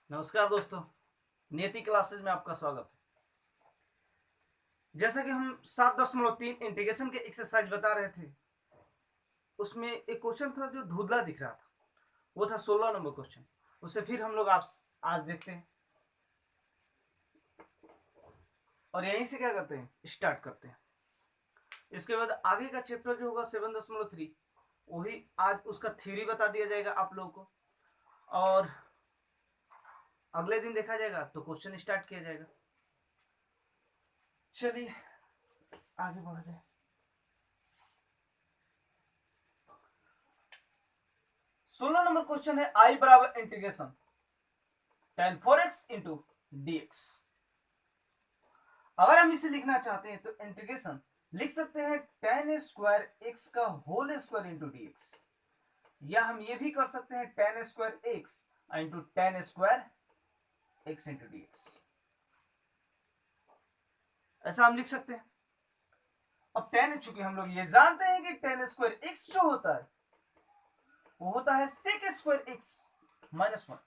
नमस्कार दोस्तों, नियति क्लासेज में आपका स्वागत है। जैसा कि हम 7.3 इंटीग्रेशन के एक्सरसाइज बता रहे थे, उसमें एक क्वेश्चन था जो धुंधला दिख रहा था, वो था 16 नंबर क्वेश्चन। उसे फिर हम लोग आप आज देखते हैं और यहीं से क्या करते हैं, स्टार्ट करते हैं। इसके बाद आगे का चैप्टर जो होगा 7.3 वही आज उसका थ्योरी बता दिया जाएगा आप लोगों को, और अगले दिन देखा जाएगा तो क्वेश्चन स्टार्ट किया जाएगा। चलिए आगे बढ़ जाए। 16 नंबर क्वेश्चन है आई बराबर integration tan 4x into dx। अगर हम इसे लिखना चाहते हैं तो इंटीग्रेशन लिख सकते हैं tan स्क्वायर x का होल स्क्वायर इंटू dx, या हम ये भी कर सकते हैं tan square x into tan square x into dx। ऐसा हम लिख सकते हैं। अब tan, चूंकि हम लोग ये जानते हैं कि tan स्क्वायर x जो होता है वो होता है sec स्क्वायर x माइनस 1,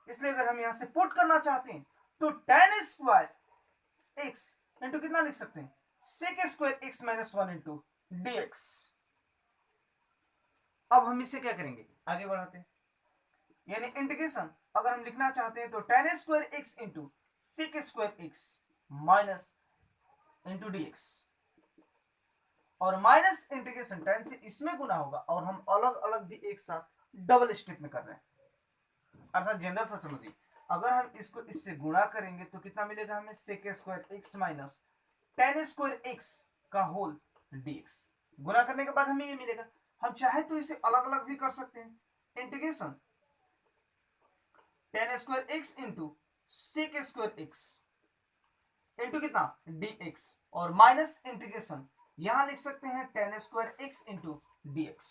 इसलिए अगर हम यहां से पुट करना चाहते हैं तो tan स्क्वायर x इंटू कितना लिख सकते हैं, sec square x minus 1 into dx। अब हम इसे क्या करेंगे, आगे बढ़ाते हैं। यानी इंटीग्रेशन अगर हम लिखना चाहते हैं तो tan square x into sec square x minus into dx, और माइनस इंटीग्रेशन tan से इसमें गुना होगा, और हम अलग अलग भी एक साथ डबल स्टेप में कर रहे हैं, अर्थात जनरल सा समझिए। अगर हम इसको इससे गुणा करेंगे तो कितना मिलेगा हमें, sec square x minus tan square x का होल dx। गुणा करने के बाद हमें ये मिलेगा। हम चाहे तो इसे अलग अलग भी कर सकते हैं, integration tan square x into sec square x into कितना dx, और माइनस इंटीग्रेशन यहां लिख सकते हैं tan square x into dx।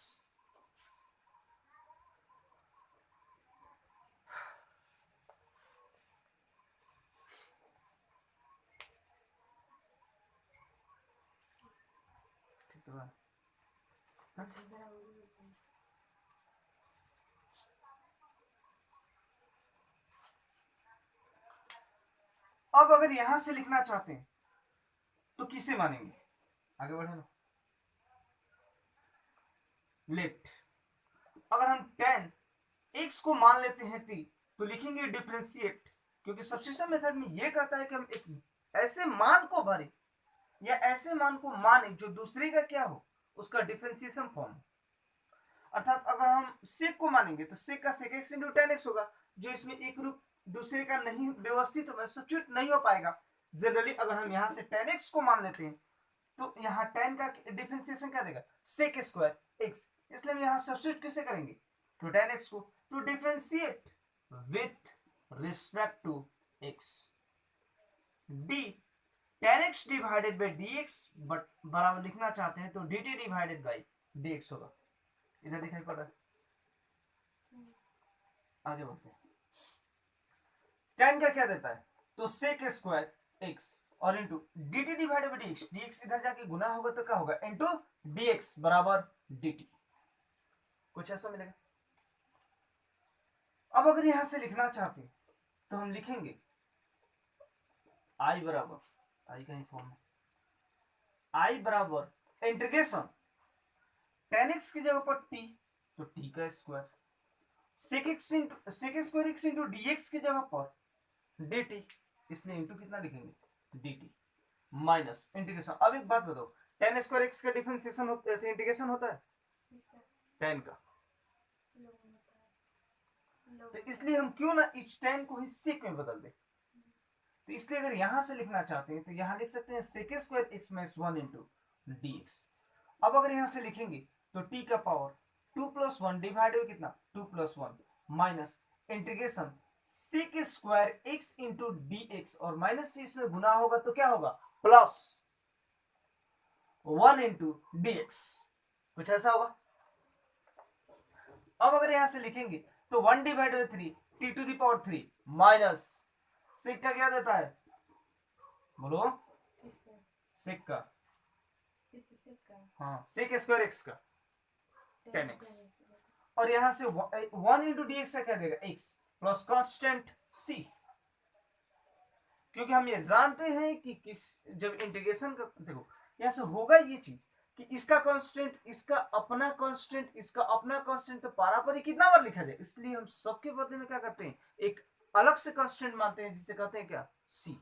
ठीक तो है। अब अगर यहां से लिखना चाहते हैं तो किसे मानेंगे, आगे बढ़े ना। लेट अगर हम tan x को मान लेते हैं t तो लिखेंगे डिफरेंशिएट, क्योंकि सब्स्टिट्यूशन मेथड में यह कहता है कि हम एक ऐसे मान को भरें या ऐसे मान को माने जो दूसरे का क्या हो, उसका डिफरेंशिएशन फॉर्म। अर्थात अगर हम sec को मानेंगे तो sec का sec x into tan x होगा, जो इसमें एक रूप दूसरे का नहीं व्यवस्थित होगा, सब्स्टिट्यूट नहीं हो पाएगा। जनरली अगर हम यहाँ से tan x को मान लेते हैं तो यहाँ tan का डिफरेंशिएशन क्या देगा, sec स्क्वायर x, इसलिए हम यहाँ सब्स्टिट्यूट किसे करेंगे, तो tan x को, to differentiate with respect to x। d tan x divided by dx, but बराबर लिखना चाहते हैं तो dt डिवाइडेड बाई dx होगा। इधर दिखाई पड़ रहा है, आगे बढ़ते हैं। tan का क्या देता है, तो sec स्क्वायर x और into dt divided by dx, dx इधर जाके गुना होगा तो क्या होगा, इंटू dx बराबर dt, कुछ ऐसा मिलेगा। अब अगर यहां से लिखना चाहते हैं तो हम लिखेंगे i बराबर, i का ही फॉर्म है, i बराबर इंटीग्रेशन tan x की जगह पर t तो t का square, sec square x into dx की जगह पर dt, इसलिए इंटू कितना लिखेंगे dt, माइनस इंटीग्रेशन। अब एक बात बताओ, tan स्क्वायर x का डिफरेंशिएशन इंटीग्रेशन होता है tan का, तो इसलिए हम क्यों ना इस tan को ही sec में बदल दें। तो इसलिए अगर यहां से लिखना चाहते हैं तो यहां लिख सकते हैं sec square x minus 1 into dx। अब अगर यहां से लिखेंगे तो t का पावर 2 प्लस 1 डिवाइडेड कितना 2 plus 1 minus integration sec square x into dx, और माइनस से इसमें गुना होगा तो क्या होगा, प्लस 1 इंटू dx, कुछ ऐसा होगा। अब अगर यहां से लिखेंगे तो 1 divided by 3 t to the power 3 minus sec का क्या देता है, बोलो sec का, हाँ sec स्क्वायर x का tan x, और यहां से 1 इंटू डी एक्स का क्या देगा x प्लस कांस्टेंट सी, क्योंकि हम ये जानते हैं कि किस जब इंटीग्रेशन का देखो यहां से होगा ये चीज कि इसका कांस्टेंट, इसका अपना कांस्टेंट, इसका अपना कांस्टेंट, तो पारापरी कितना बार लिखा जाए, इसलिए हम सबके बदले में क्या करते हैं, एक अलग से कांस्टेंट मानते हैं जिसे कहते हैं क्या, सी।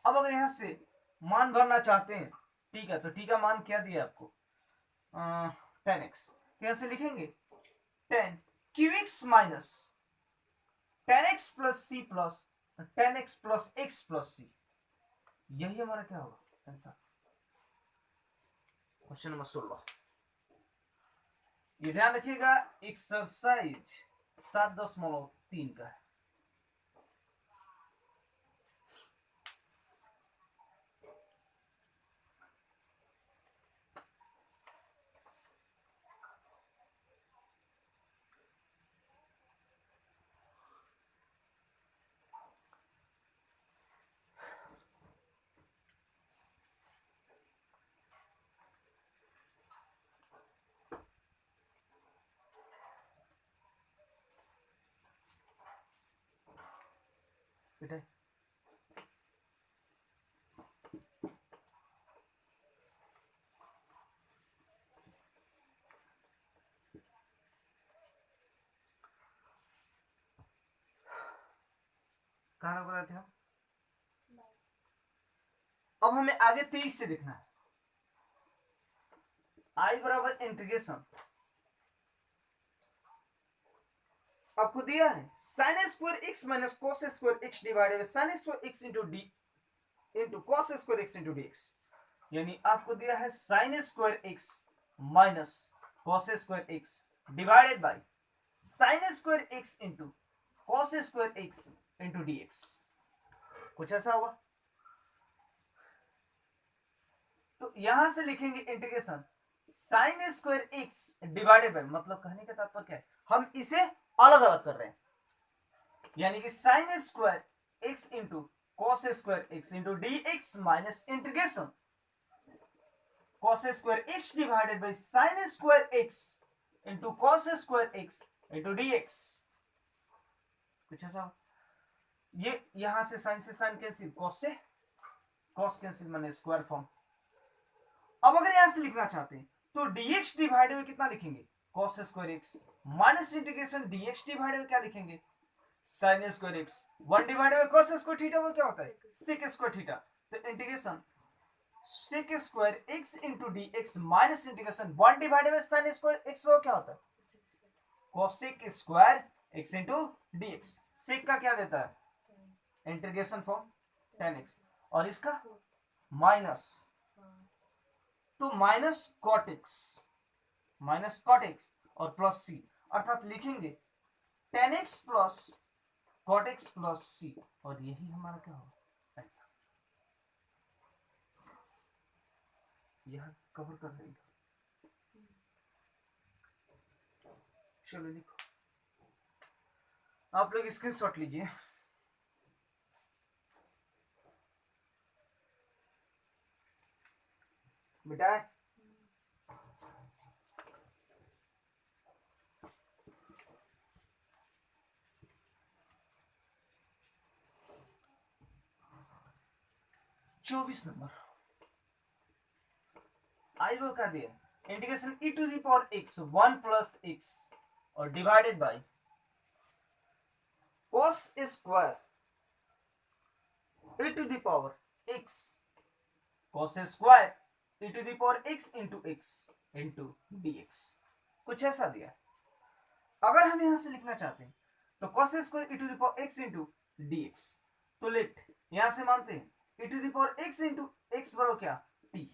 अब अगर यहां से मान भरना चाहते हैं टी का, तो टी का मान क्या दिया आपको 10x, यहां से लिखेंगे 10 qx minus 10x plus c plus 10x plus x plus c, यही हमारा क्या होगा आंसर। क्वेश्चन नंबर 16, ये ध्यान रखिएगा एक्सरसाइज 7.3 का है। बेटा कहां बताए थे हम, अब हमें आगे 23 से देखना है। आई बराबर इंटीग्रेशन आपको दिया है sine square x minus cos square x divided by sine square x into d into cos square x into dx, यानी आपको दिया है sine square x minus cos square x divided by sine square x into cos square x into dx, कुछ ऐसा होगा। तो यहां से लिखेंगे integration sine square x divided by, मतलब कहने का तात्पर्य क्या है, हम इसे अलग अलग कर रहे हैं, यानी कि sign square x into cos square x into d x minus integration cos square x divided by sine square x into cos square x into d x, कुछ ऐसा। ये यहां से साइन कैंसिल, कॉस से कॉस कैंसिल माने square form. अब अगर यहां से लिखना चाहते हैं तो dx डिवाइडेड बाय कितना लिखेंगे, cos square x minus integration dx divided bye क्या लिखेंगे, sin square x 1 divided by cos square theta, वो क्या होता है sec स्क्वायर थीटा, तो integration sec square x into dx minus integration 1 divided bye sin square x, वो क्या होता है cosec square x into dx, sec का क्या देता है इंटीग्रेशन फॉर्म 10x और इसका माइनस, तो माइनस कॉट एक्स और प्लस सी, अर्थात लिखेंगे 10x plus cot x plus c, और यही हमारा क्या होगा ऐसा, यह कवर कर देंगे। चलो लिखो, आप लोग स्क्रीनशॉट लीजिए। बेटा 24 नंबर आई वो क्या दिया integration e to the power x 1 plus x और divided by cos square e to the power x cos square e to the power x into dx, कुछ ऐसा दिया। अगर हम यहां से लिखना चाहते हैं तो cos square e to the power x into dx, तो लेट यहां से मानते हैं e to the power x into x बराबर क्या t,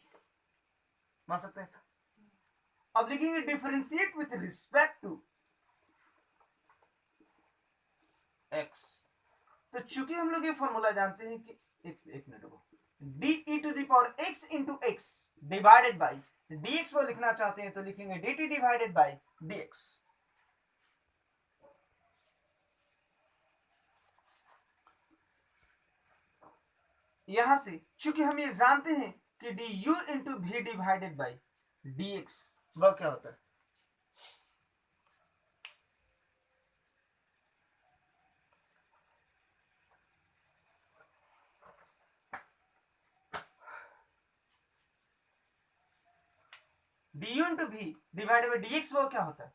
मान सकते हैं ऐसा। अब लिखेंगे differentiate with respect to x, तो चूंकि हम लोग ये फॉर्मूला जानते हैं कि एक मिनट रुको, d e to the power x into x divided by dx को लिखना चाहते हैं तो लिखेंगे dt डिवाइडेड बाई dx। यहां से चूंकि हम ये जानते हैं कि d u into v divided by dx वह क्या होता है, du into v divided by d x वो क्या होता है,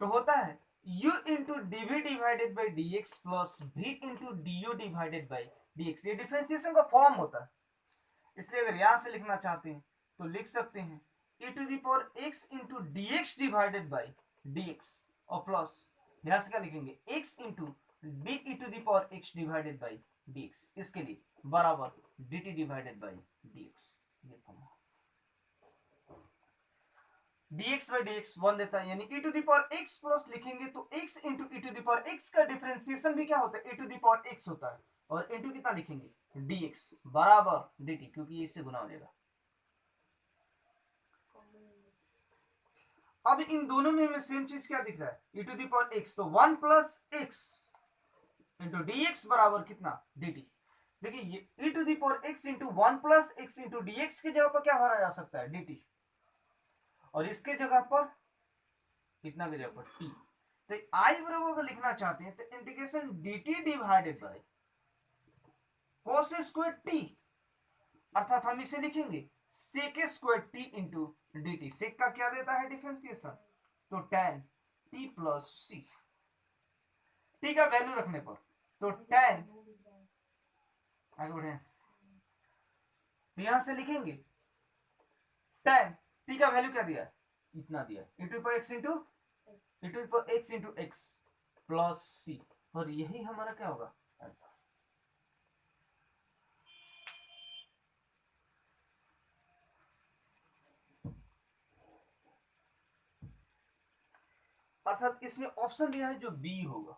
तो होता है u into d divided by d x plus v into d u divided by d x. ये डिफरेंशिएशन का फॉर्म होता है, इसलिए अगर यहां से लिखना चाहते हैं तो लिख सकते हैं e to the power x into d x divided by d x और प्लस यहां से क्या लिखेंगे x into d e to the power x divided by d x, इसके लिए बराबर d t divided by d x. ये form dx by dx 1 देता है, यानी e to the power x plus लिखेंगे तो x into e to the power x का डिफरेंशिएशन भी क्या होता है, e to the power x होता है, और इंटू कितना लिखेंगे dx बराबर dt, क्योंकि इससे गुना हो जाएगा। अब इन दोनों में हमें सेम चीज क्या दिख रहा है, e to the power x, तो 1 प्लस x इंटू dx बराबर कितना dt। देखिए ये e to the power x into 1 plus x into dx की जगह पर क्या भरा जा सकता है dt, और इसके जगह पर कितना की जगह पर t, तो i बराबर अगर लिखना चाहते हैं तो integration dt divided by cos square t, अर्थात हम इसे लिखेंगे sec square t into dt। सेक का क्या देता है डिफरेंशिएशन, तो tan t plus c, t का वैल्यू रखने पर तो tan, आगे बढ़े तो यहां से लिखेंगे tan t का वैल्यू क्या दिया है, इतना दिया e to power x into x plus c, और यही हमारा क्या होगा आंसर। अर्थात इसमें ऑप्शन दिया है जो बी होगा,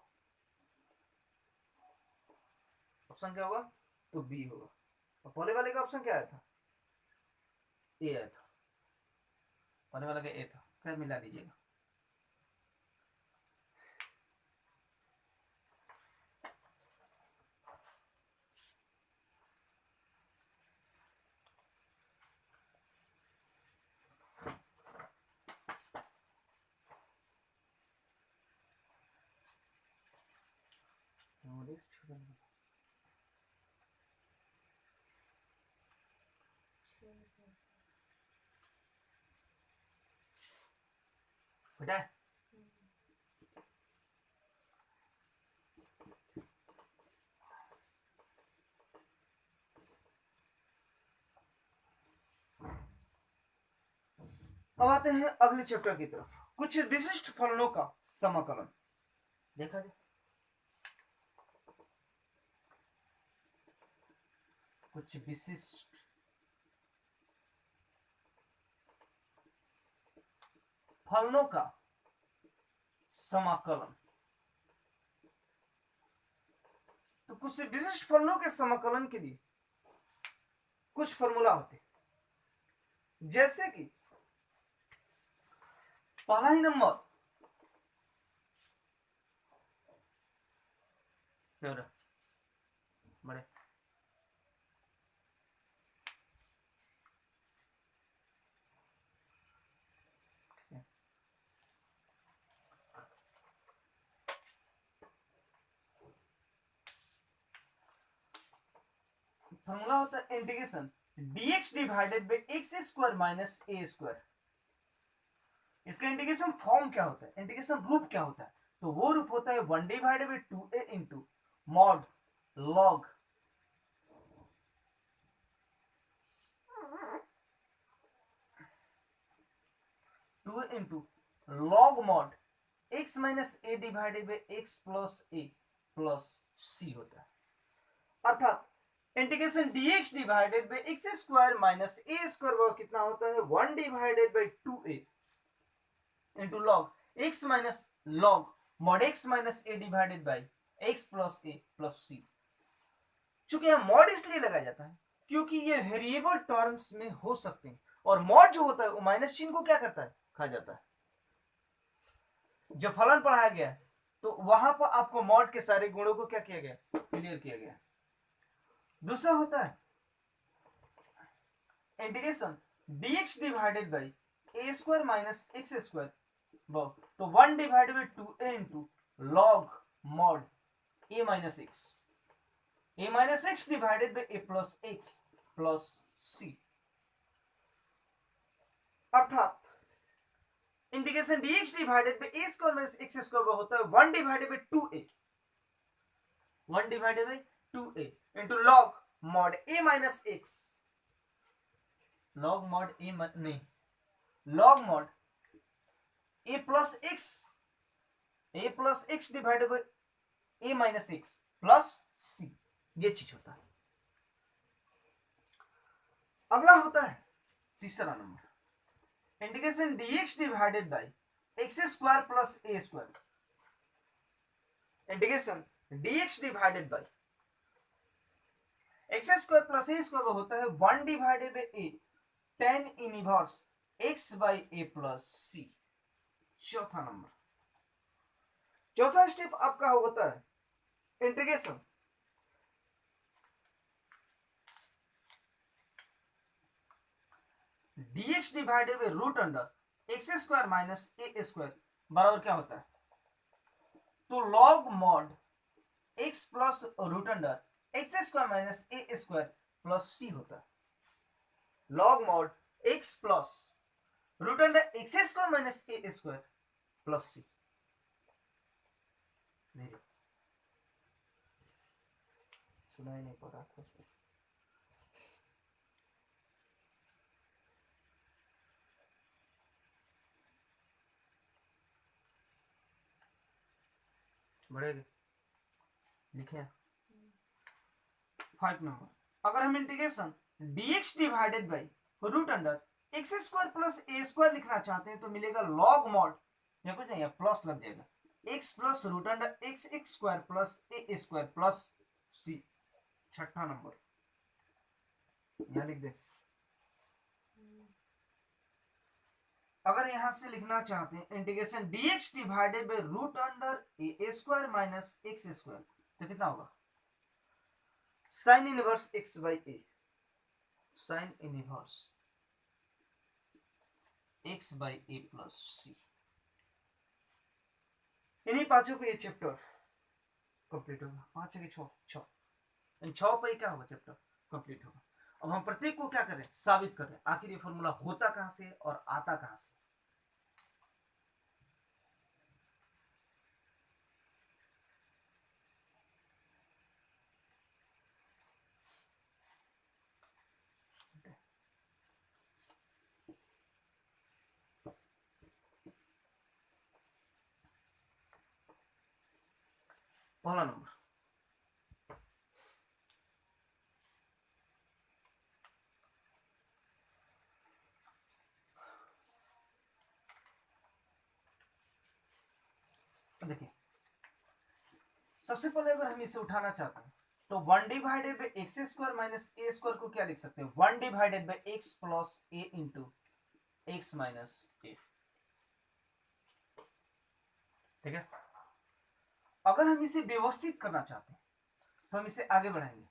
ऑप्शन क्या होगा, तो बी होगा, और पहले वाले का ऑप्शन क्या आया था, ए आया था, पहले वाला का ए था, क्या मिला दीजिएगा। बेटा अब आते हैं अगले चैप्टर की तरफ, कुछ विशिष्ट फलनों का समाकलन देखा जाए। कुछ विशिष्ट फलनों का समाकलन, तो कुछ विशिष्ट फलनों के समाकलन के लिए कुछ फॉर्मूला होते, जैसे कि पहला ही नंबर बड़े फॉर्मूला होता है integration dx divided by x square minus a square. इसका इंटीग्रेशन फॉर्म क्या होता है, इंटीग्रेशन रूप क्या होता है, तो वो रूप होता है 1 divided by 2a into mod log two into log mod x minus a divided by x plus a plus c होता है। अर्थात integration dx divided by x square minus a square वो कितना होता है 1 divided by 2a into log x minus log mod x minus a divided by x plus a plus c. चूंकि यह mod इसलिए लगाया जाता है क्योंकि ये वेरिएबल टर्म्स में हो सकते हैं, और मॉड जो होता है वो माइनस चिन्ह को क्या करता है, खा जाता है। जब फलन पढ़ाया गया है तो वहां पर आपको मॉड के सारे गुणों को क्या किया गया, क्लियर किया गया। दूसरा होता है integration dx divided by a square minus x square, तो 1 divided by 2a into log mod a minus x divided by a plus x plus c. अर्थात integration dx divided by a square minus x square वो होता है 1 divided by 2a, 1 divided by 2a into log mod a minus x, log mod a नहीं, log mod a plus x divided by a minus x plus c, ये चीज होता है। अगला होता है तीसरा number, integration dx divided by x square plus a square, integration dx divided by x square plus a square होता है 1 divided by a tan inverse x by a plus c। चौथा नंबर, चौथा स्टेप आपका होता है integration dx divided by root under x square minus a square बराबर क्या होता है, तो log mod x plus root under x square minus a square plus c होता है। log mod x plus root under x square minus a square plus c. सुनाई नहीं पड़ रहा था, बढ़ेगा लिखे 5 नंबर, अगर हम integration dx divided by root under x square plus a square लिखना चाहते हैं तो मिलेगा log mod, या कुछ नहीं, प्लस लग जाएगा x plus root under x square plus a square plus c. छठा नंबर यहां लिख दे, अगर यहां से लिखना चाहते हैं integration dx divided by root under a square minus x square तो कितना होगा, sine inverse x by a, sine inverse x by a plus c. इन्हीं पांचों पे ये चैप्टर कंप्लीट होगा, 5 के 6 इन 6 पे क्या होगा, चैप्टर कंप्लीट होगा। अब हम प्रत्येक को क्या करें, साबित करें आखिर ये फॉर्मूला होता कहां से और आता कहां से। पहला नंबर, देखिए सबसे पहले अगर हम इसे उठाना चाहते हैं तो 1 divided by x square minus a square को क्या लिख सकते हैं, 1 divided by x plus a into x minus a, ठीक है। अगर हम इसे व्यवस्थित करना चाहते हैं तो हम इसे आगे बढ़ाएंगे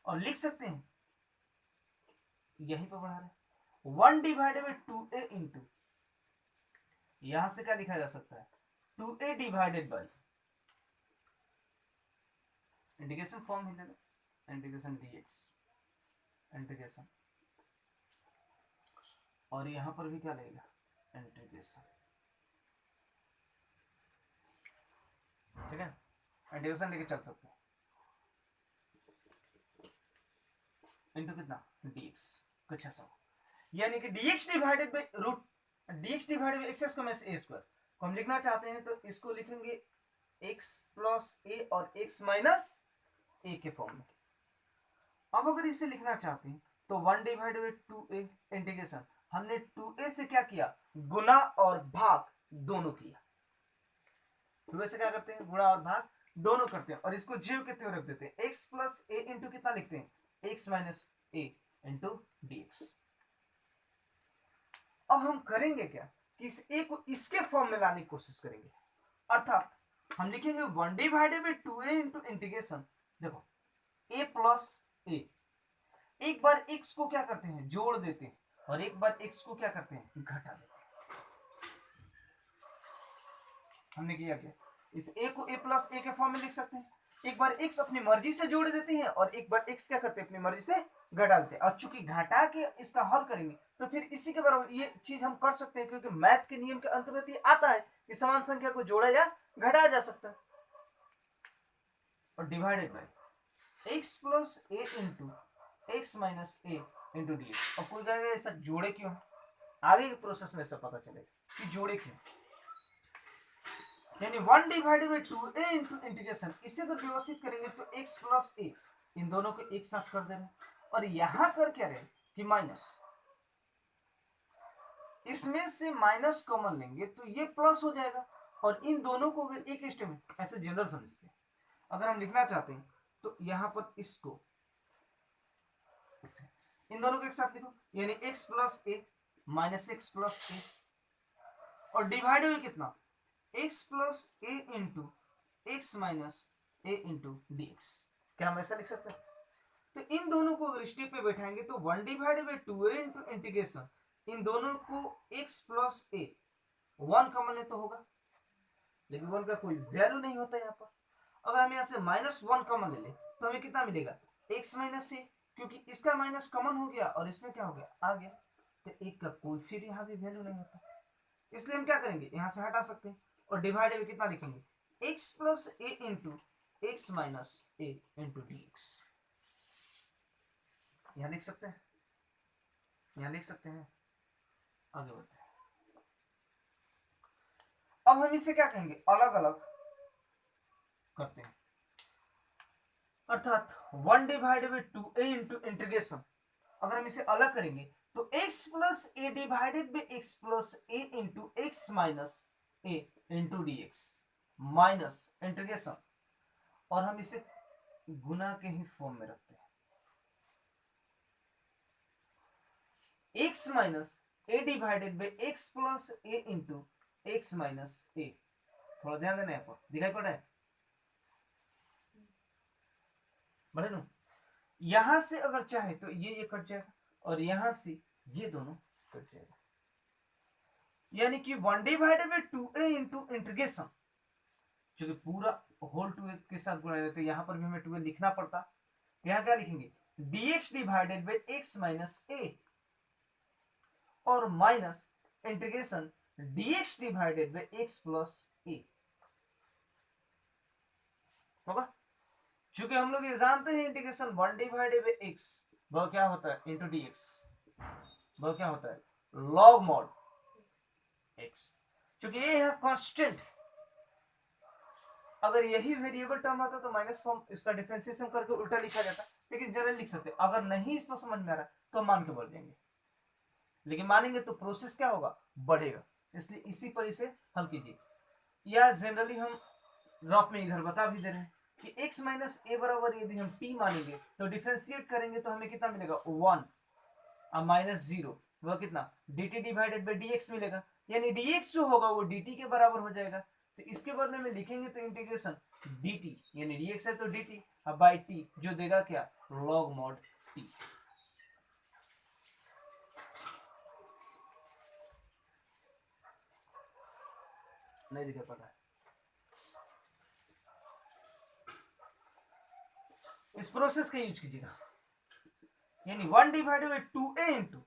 और लिख सकते हैं, यहीं पर बढ़ा रहे 1 डिवाइडेड बाई 2a इंटू, यहां से क्या लिखा जा सकता है 2a divided by integration form ही लेना, इंटीग्रेशन dx इंटीग्रेशन, और यहां पर भी क्या लगेगा इंटीग्रेशन, ठीक है। इंटीग्रेशन लेके चल सकते हैं इंटू कितना dx, कुछ ऐसा, यानी कि dx divided by root dx divided by x square minus a square को हम लिखना चाहते हैं तो इसको लिखेंगे x प्लस ए और x माइनस ए के फॉर्म में। अब अगर इसे लिखना चाहते हैं तो 1 डिवाइडेड बाई 2a इंटीग्रेशन, हमने 2a से क्या किया, गुना और भाग दोनों किया, 2a से क्या करते हैं, गुणा और भाग दोनों करते हैं और इसको जीरो के तरह रख देते हैं, x प्लस ए इंटू कितना लिखते हैं x माइनस ए इंटू dx। अब हम करेंगे क्या कि इस a को इसके फॉर्म में लाने की कोशिश करेंगे, अर्थात हम लिखेंगे 1 divided by 2a into integration, देखो a प्लस ए, एक बार x को क्या करते हैं जोड़ देते हैं और एक बार x को क्या करते हैं घटा देते हैं। हमने किया क्या, इस a को a प्लस ए के फॉर्म में लिख सकते हैं, एक बार x अपनी मर्जी से जोड़ देते हैं और एक बार x क्या करते हैं, अपनी मर्जी से घटा डालते हैं। और चूंकि घटा के इसका हल करेंगे तो फिर इसी के बराबर ये चीज हम कर सकते हैं, क्योंकि मैथ के नियम के अंतर्गत ये आता है कि समान संख्या को जोड़ा या घटाया जा सकता है। और divided by x plus a into x minus A into d x. और कोई कहेगा ऐसा जोड़े क्यों, आगे के प्रोसेस में सब पता चलेगा कि जोड़े क्यों। यानी 1 divided by 2a into integration, इसे अगर व्यवस्थित करेंगे तो x प्लस a, इन दोनों को एक साथ कर दे रहे हैं। और यहां कर क्या रहे कि माइनस, इसमें से माइनस कॉमन लेंगे तो ये प्लस हो जाएगा। और इन दोनों को अगर एक स्टेप में ऐसे जनरल समझते हैं, अगर हम लिखना चाहते हैं तो यहां पर इसको इन दोनों को एक साथ लिखो, यानी x प्लस ए माइनस एक्स प्लस ए, और डिवाइड हुई कितना, x plus a into x minus A into d x. क्या हम ऐसा लिख सकते हैं? तो इन दोनों को अगर स्टेप पे बैठाएंगे तो 1 divide by 2a into integration, इन दोनों को x प्लस ए 1 कॉमन ले तो होगा, लेकिन 1 का कोई वैल्यू नहीं होता यहाँ पर। अगर हम यहाँ से -1 कॉमन ले लें तो हमें कितना मिलेगा, x माइनस ए, क्योंकि इसका माइनस कॉमन हो गया और इसमें क्या हो गया, आ गया। तो एक का कोई फिर यहाँ भी वैल्यू नहीं होता, इसलिए हम क्या करेंगे, यहाँ से हटा सकते हैं। और डिवाइड में कितना लिखेंगे, x plus a into x minus A into d x. यहाँ लिख सकते हैं, यहाँ लिख सकते हैं। आगे बढ़ते हैं। अब हम इसे क्या कहेंगे, अलग अलग करते हैं। अर्थात 1 divide by 2a into integration, अगर हम इसे अलग करेंगे तो x plus A divided by x plus a into x minus A into d x minus integration, और हम इसे गुना के ही फॉर्म में रखते हैं, x minus a divided by x plus a into x minus a. थोड़ा ध्यान देना, यहाँ पर दिखाई पड़ रहा है, बड़े नो, यहां से अगर चाहे तो ये कट जाएगा और यहां से ये दोनों कट जाएगा, यानी कि 1 divided by 2a into integration, जो पूरा होल 2a के साथ गुणा है तो यहाँ पर भी हमें 2a लिखना पड़ता। यहाँ क्या लिखेंगे, dx divided by x minus a, और minus integration dx divided by x plus a होगा। चूंकि हम लोग ये जानते हैं इंटीग्रेशन 1 डिवाइडेड बाई x वह क्या होता है इंटू dx, वह क्या होता है log mod x। चूंकि ये है कांस्टेंट, अगर यही वेरिएबल टर्म होता तो माइनस फॉर्म इसका डिफरेंशिएशन करके उल्टा लिखा जाता, लेकिन जनरल लिख सकते। अगर नहीं इसको समझ में आ रहा तो मान के बढ़ जाएंगे, लेकिन मानेंगे तो प्रोसेस क्या होगा, बढ़ेगा। इसलिए इसी पर इसे हल कीजिए, या जनरली हम रफ में इधर बता भी दे रहे हैं कि x माइनस ए बराबर यदि हम t मानेंगे तो डिफरेंशिएट करेंगे तो हमें कितना मिलेगा 1 और माइनस 0, वह कितना dt डिवाइडेड बाई dx मिलेगा, यानी dx जो होगा वो dt के बराबर हो जाएगा। तो इसके बदले में लिखेंगे तो इंटीग्रेशन dt, यानी dx है तो dt अब बाई t, जो देगा क्या log mod t। नहीं दिखा पता है, इस प्रोसेस का यूज कीजिएगा, यानी 1 डिवाइडेड बाई 2a इंटू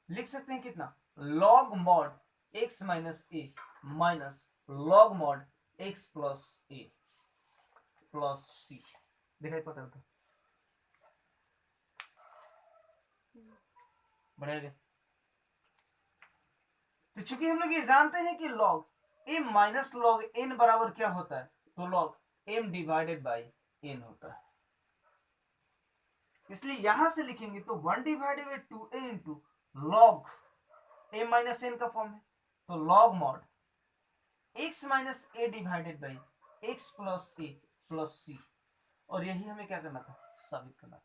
लिख सकते हैं कितना log mod x minus a minus log mod x plus a plus c. दिखाई पता है, बढ़ेगा। तो चूंकि हम लोग ये जानते हैं कि log m minus log n बराबर क्या होता है, तो log m divided by n होता है, इसलिए यहां से लिखेंगे तो 1 divided by 2a into log m minus n का फॉर्म है, तो log mod x minus a divided by x plus a plus c, और यही हमें क्या करना था, साबित करना था।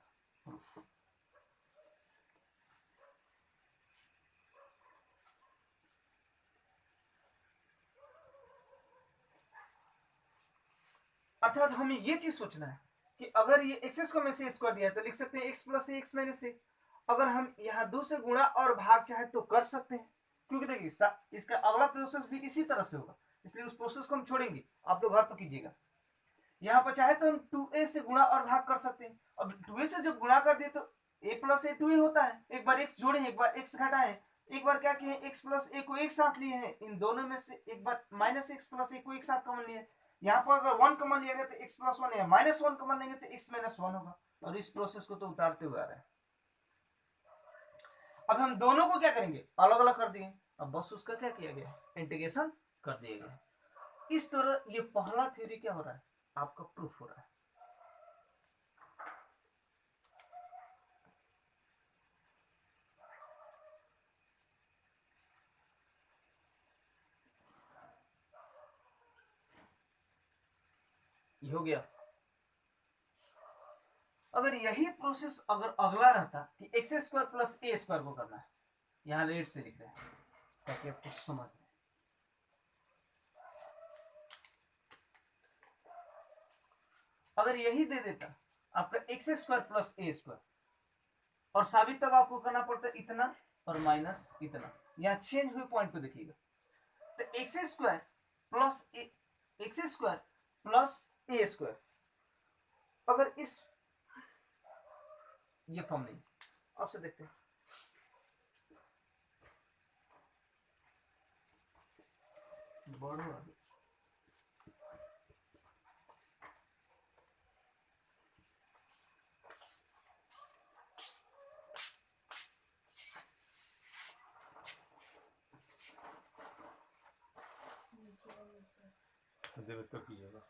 अर्थात हमें ये चीज सोचना है कि अगर ये एक्स को में से स्क्वायर दिया है तो लिख सकते हैं x प्लस ए एक्स माइनस ए। अगर हम यहाँ 2 से गुणा और भाग चाहे तो कर सकते हैं, क्योंकि देखिए इसका अगला प्रोसेस भी इसी तरह से होगा, इसलिए उस प्रोसेस को हम छोड़ेंगे, आप लोग घर पर कीजिएगा। यहाँ पर चाहे तो हम 2a से गुणा और भाग कर सकते हैं। अब 2a से जब गुणा कर दिए तो a प्लस ए 2a होता है, एक बार x जोड़े एक बार x घटाएं, एक बार क्या किए x प्लस ए को एक साथ लिए हैं, इन दोनों में से एक बार माइनस x प्लस ए को एक साथ कॉमन लिए। यहाँ पर अगर 1 कॉमन लिया गया तो x प्लस 1 है, माइनस 1 कॉमन लेंगे तो x माइनस 1 होगा, और इस प्रोसेस को तो उतारते हुए आ रहे हैं। अब हम दोनों को क्या करेंगे, अलग अलग कर दिए, अब बस उसका क्या किया गया, इंटीग्रेशन कर दिया गया। इस तरह ये पहला थ्योरी क्या हो रहा है, आपका प्रूफ हो रहा है। ये हो गया। अगर यही प्रोसेस अगर अगला रहता कि x square plus a square को करना है, यहां रेड से लिख रहे हैं ताकि आपको समझ में। अगर यही दे देता आपका x square plus a square, और साबित तब आपको करना पड़ता इतना और माइनस इतना, यहाँ चेंज हुए पॉइंट को देखिएगा, तो x square plus a square, अगर इस ये फॉर्म नहीं, आपसे देखते हैं बढ़ो आगे। तो कीजिएगा।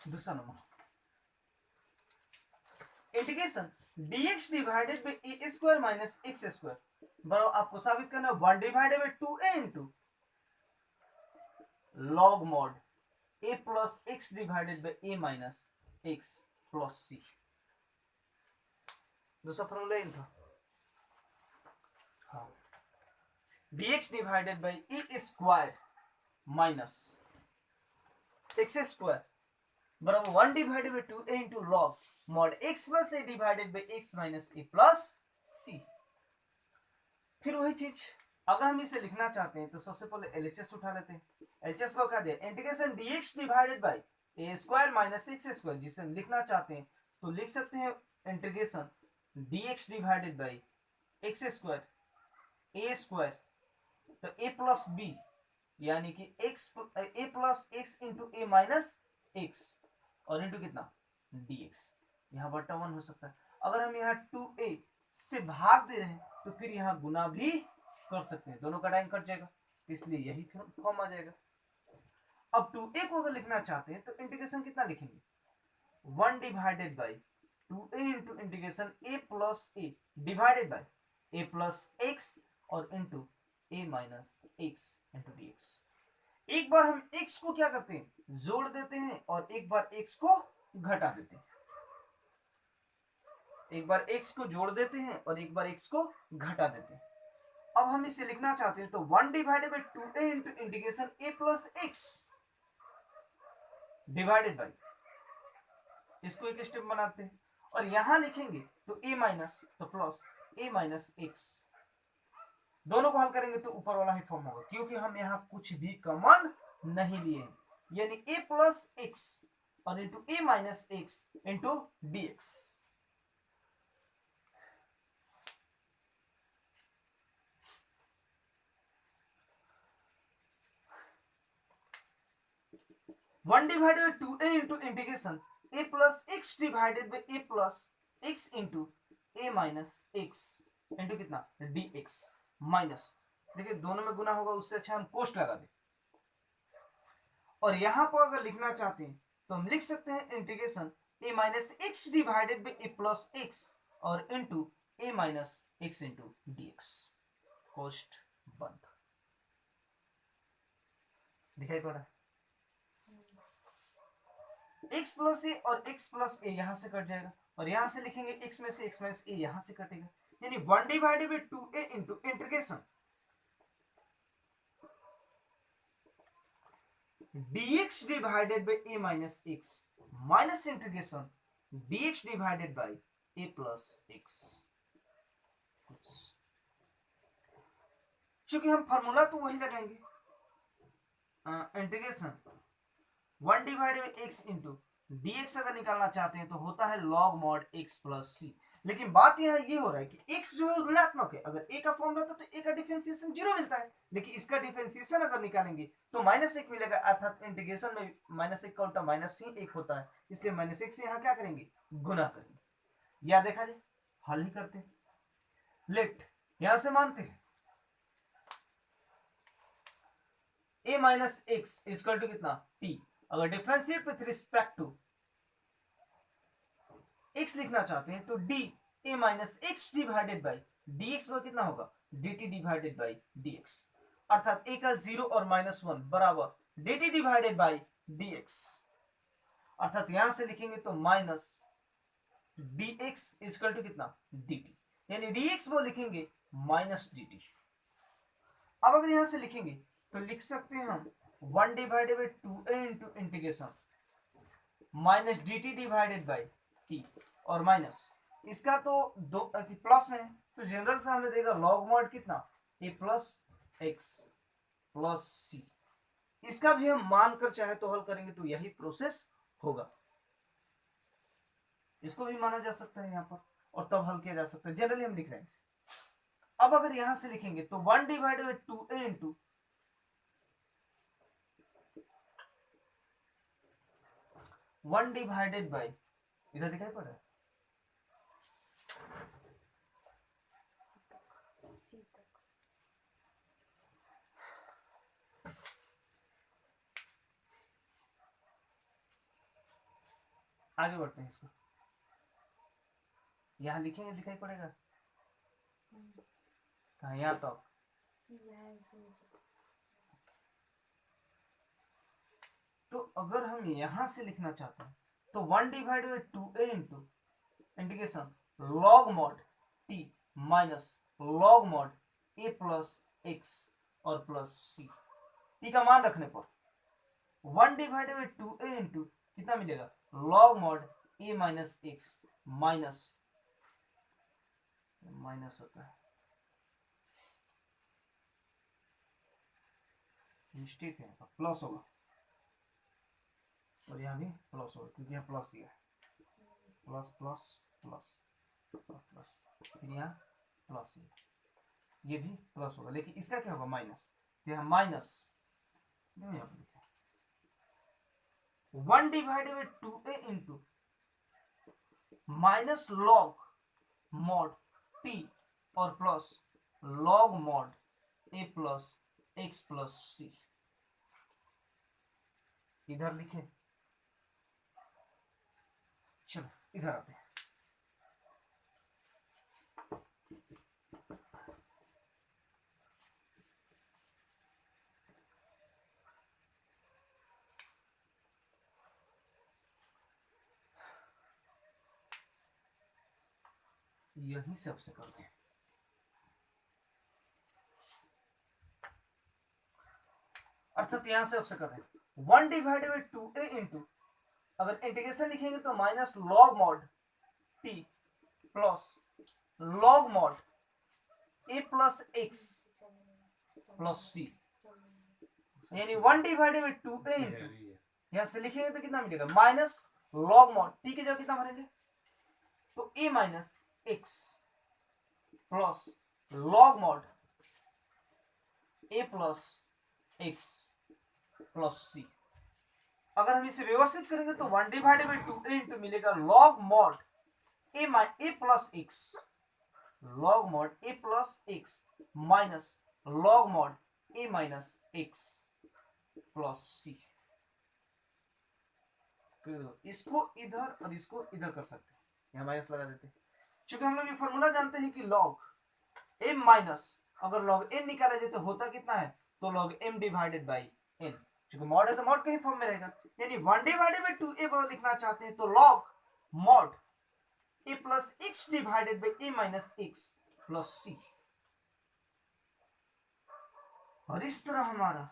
दूसरा नंबर, integration dx divided by a square minus x square बराबर, आपको साबित करना है 1 divided by 2a into log mod a plus x divided by a minus x plus c. दूसरा फॉर्मूला इन था, हाँ, dx divided by a square minus x square बराबर 1 divided by 2a into log mod x plus a divided by x minus a plus c। फिर वही चीज, अगर हम इसे लिखना चाहते हैं तो सबसे पहले LHS उठा लेते हैं। LHS को क्या दिया, integration dx divided by a square minus x square, जिसे हम लिखना चाहते हैं तो लिख सकते हैं integration dx divided by x square a square, तो a प्लस b यानी कि a plus x into a minus x और इंटू कितना dx, यहाँ बटा 1 हो सकता है। अगर हम यहाँ 2a से भाग दे रहे हैं तो फिर यहाँ गुना भी कर सकते हैं, दोनों का टाइम कट जाएगा, इसलिए यही फॉर्म आ जाएगा। अब 2a को अगर लिखना चाहते हैं तो इंटीग्रेशन कितना लिखेंगे, 1 divided by 2a into integration a plus a divided by a plus x और into a minus x into dx। एक बार हम x को क्या करते हैं, जोड़ देते हैं, और एक बार x को घटा देते हैं, एक बार x को जोड़ देते हैं और एक बार x को घटा देते हैं। अब हम इसे लिखना चाहते हैं तो 1 divided by 2a into integration a plus x divided by, इसको एक स्टेप बनाते हैं, और यहां लिखेंगे तो a माइनस तो प्लस a माइनस x, दोनों को हल करेंगे तो ऊपर वाला ही फॉर्म होगा, क्योंकि हम यहाँ कुछ भी कॉमन नहीं लिए हैं, यानी a प्लस x और into a minus x into dx। One divided by 2a into integration a plus x divided by a plus x into a minus x into कितना dx माइनस, देखिए दोनों में गुना होगा, उससे अच्छा हम कोष्ट लगा दें। और यहां पर अगर लिखना चाहते हैं तो हम लिख सकते हैं integration a minus x divided by a plus x और into a minus x into dx, कोष्ट बंद। दिखाई पड़ रहा है, x प्लस ए और x प्लस ए यहां से कट जाएगा, और यहां से लिखेंगे x में से x माइनस ए यहां से कटेगा, यानी 1 divided by 2a into integration dx divided by a minus x minus integration dx divided by a plus x. चूंकि हम फॉर्मूला तो वही लगाएंगे, integration 1 divided by x into d x अगर निकालना चाहते हैं तो होता है लॉग मॉड एक्स प्लस सी। लेकिन बात यहाँ ये हो रहा है कि x जो है ऋणात्मक है, अगर a का फॉर्म रहता तो a का डिफरेंशिएशन 0 मिलता है, लेकिन इसका डिफरेंशिएशन अगर निकालेंगे तो -1 मिलेगा, अर्थात इंटीग्रेशन में -1 का उल्टा -1 होता है, इसलिए -1 से यहाँ क्या करेंगे, गुना करेंगे। या देखा जाए हल ही करते हैं। लेट यहां से मानते हैं a minus x equal to कितना t। अगर differentiate with respect to x लिखना चाहते हैं तो d a minus x divided by dx वो कितना होगा dt डिवाइडेड बाई dx, अर्थात a का 0 और -1 बराबर dt डिवाइडेड बाई dx, अर्थात यहां से लिखेंगे तो माइनस dx इक्वल टू कितना dt, यानी dx वो लिखेंगे माइनस dt। अब अगर यहां से लिखेंगे तो लिख सकते हैं हम 1 divided by 2a into integration minus dt divided by t, और माइनस इसका तो दो प्लस में है तो जनरल से हमें देगा लॉग मॉड कितना a प्लस एक्स प्लस सी। इसका भी हम मान कर चाहे तो हल करेंगे तो यही प्रोसेस होगा, इसको भी माना जा सकता है यहाँ पर और तब हल किया जा सकता है, जनरली हम लिख रहे हैं इसे। अब अगर यहां से लिखेंगे तो 1 divided by 2a into 1 divided by, इधर दिखाई पड़ रहा है, आगे बढ़ते हैं, इसको यहाँ लिखेंगे दिखाई पड़ेगा कहाँ, यहाँ तो तो अगर हम यहां से लिखना चाहते हैं तो 1 divided by 2a into integration log mod t minus log mod a plus x और प्लस सी, t का मान रखने पर 1 डिवाइडेड बाई 2a इंटू कितना मिलेगा log mod a minus x minus होता है, मिस्टेक है, प्लस होगा और यहाँ भी प्लस होगा क्योंकि यहाँ प्लस दिया है, plus plus plus plus plus, फिर यहाँ प्लस, ये भी प्लस होगा, लेकिन इसका क्या होगा माइनस, तो यहाँ minus 1 divided by 2a into minus log mod t और plus log mod a plus x plus c. इधर लिखे, चलो इधर आते हैं, यही सबसे करते हैं। अर्थात यहां से सबसे कर रहे हैं 1 डिवाइडेड बाई 2a इंटू, अगर इंटीग्रेशन लिखेंगे तो minus log mod t plus log mod a plus x plus c, यानी 1 डिवाइडेड बाई 2a इंटू, यहां से लिखेंगे तो कितना मिलेगा माइनस लॉग मॉड t की जगह कितना भरेंगे तो a minus x plus log mod a plus x plus c. अगर हम इसे व्यवस्थित करेंगे तो 1 डिवाइडेड बाई 2a इंटू मिलेगा log mod a plus x, log mod a plus x minus log mod a minus x plus c. इसको इधर और इसको इधर कर सकते हैं, यहाँ माइनस लगा देते हैं, क्योंकि हम लोग ये फॉर्मूला जानते हैं कि लॉग m माइनस, अगर लॉग n निकाला जाए तो होता कितना है तो log m divided by n, क्योंकि मॉड है तो मॉड के ही फॉर्म में रहेगा, यानी 1 डिवाइडेड बाई 2a लिखना चाहते हैं तो log mod a plus x divided by a minus x plus c. और इस तरह हमारा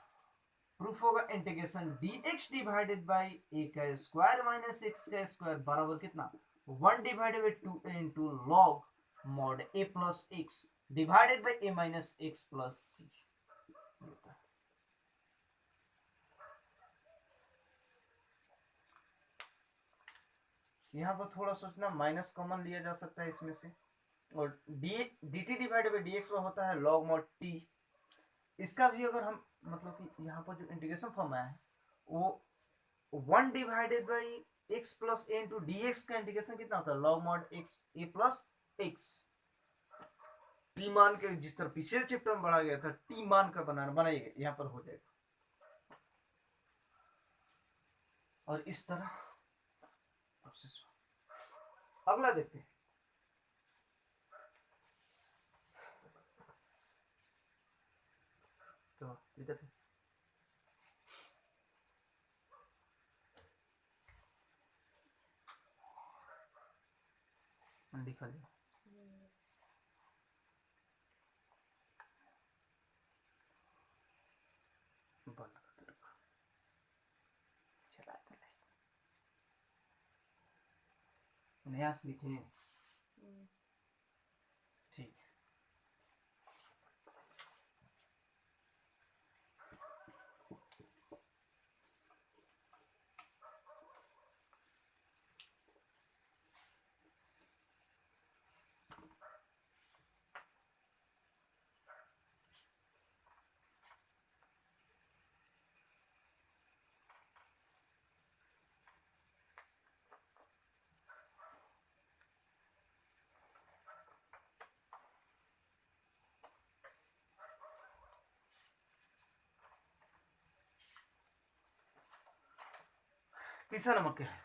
प्रूफ होगा integration dx divided by a का स्क्वायर माइनस x का स्क्वायर बराबर कितना 1 divided by 2a into log mod a plus x divided by a minus x plus c. यहाँ पर थोड़ा सोचना, माइनस कॉमन लिया जा सकता है इसमें से, और D t divided by d x होता है लॉग मॉड टी। इसका भी अगर हम मतलब कि यहाँ पर जो इंटीग्रेशन फॉर्म आया है वो 1 divided by x plus a into d x का इंटीग्रेशन कितना होता है लॉग मॉड एक्स ए प्लस एक्स। टी मान के जिस तरह पिछले चैप्टर में बढ़ा गया था टी मान का बनाइएगा, यहाँ पर हो जाएगा। और इस तरह अगला देखते हैं। तो लिखा लिया बंद कर दो, चलाते नहीं नया से लिखे ठीक। तीसरा नंबर क्या है?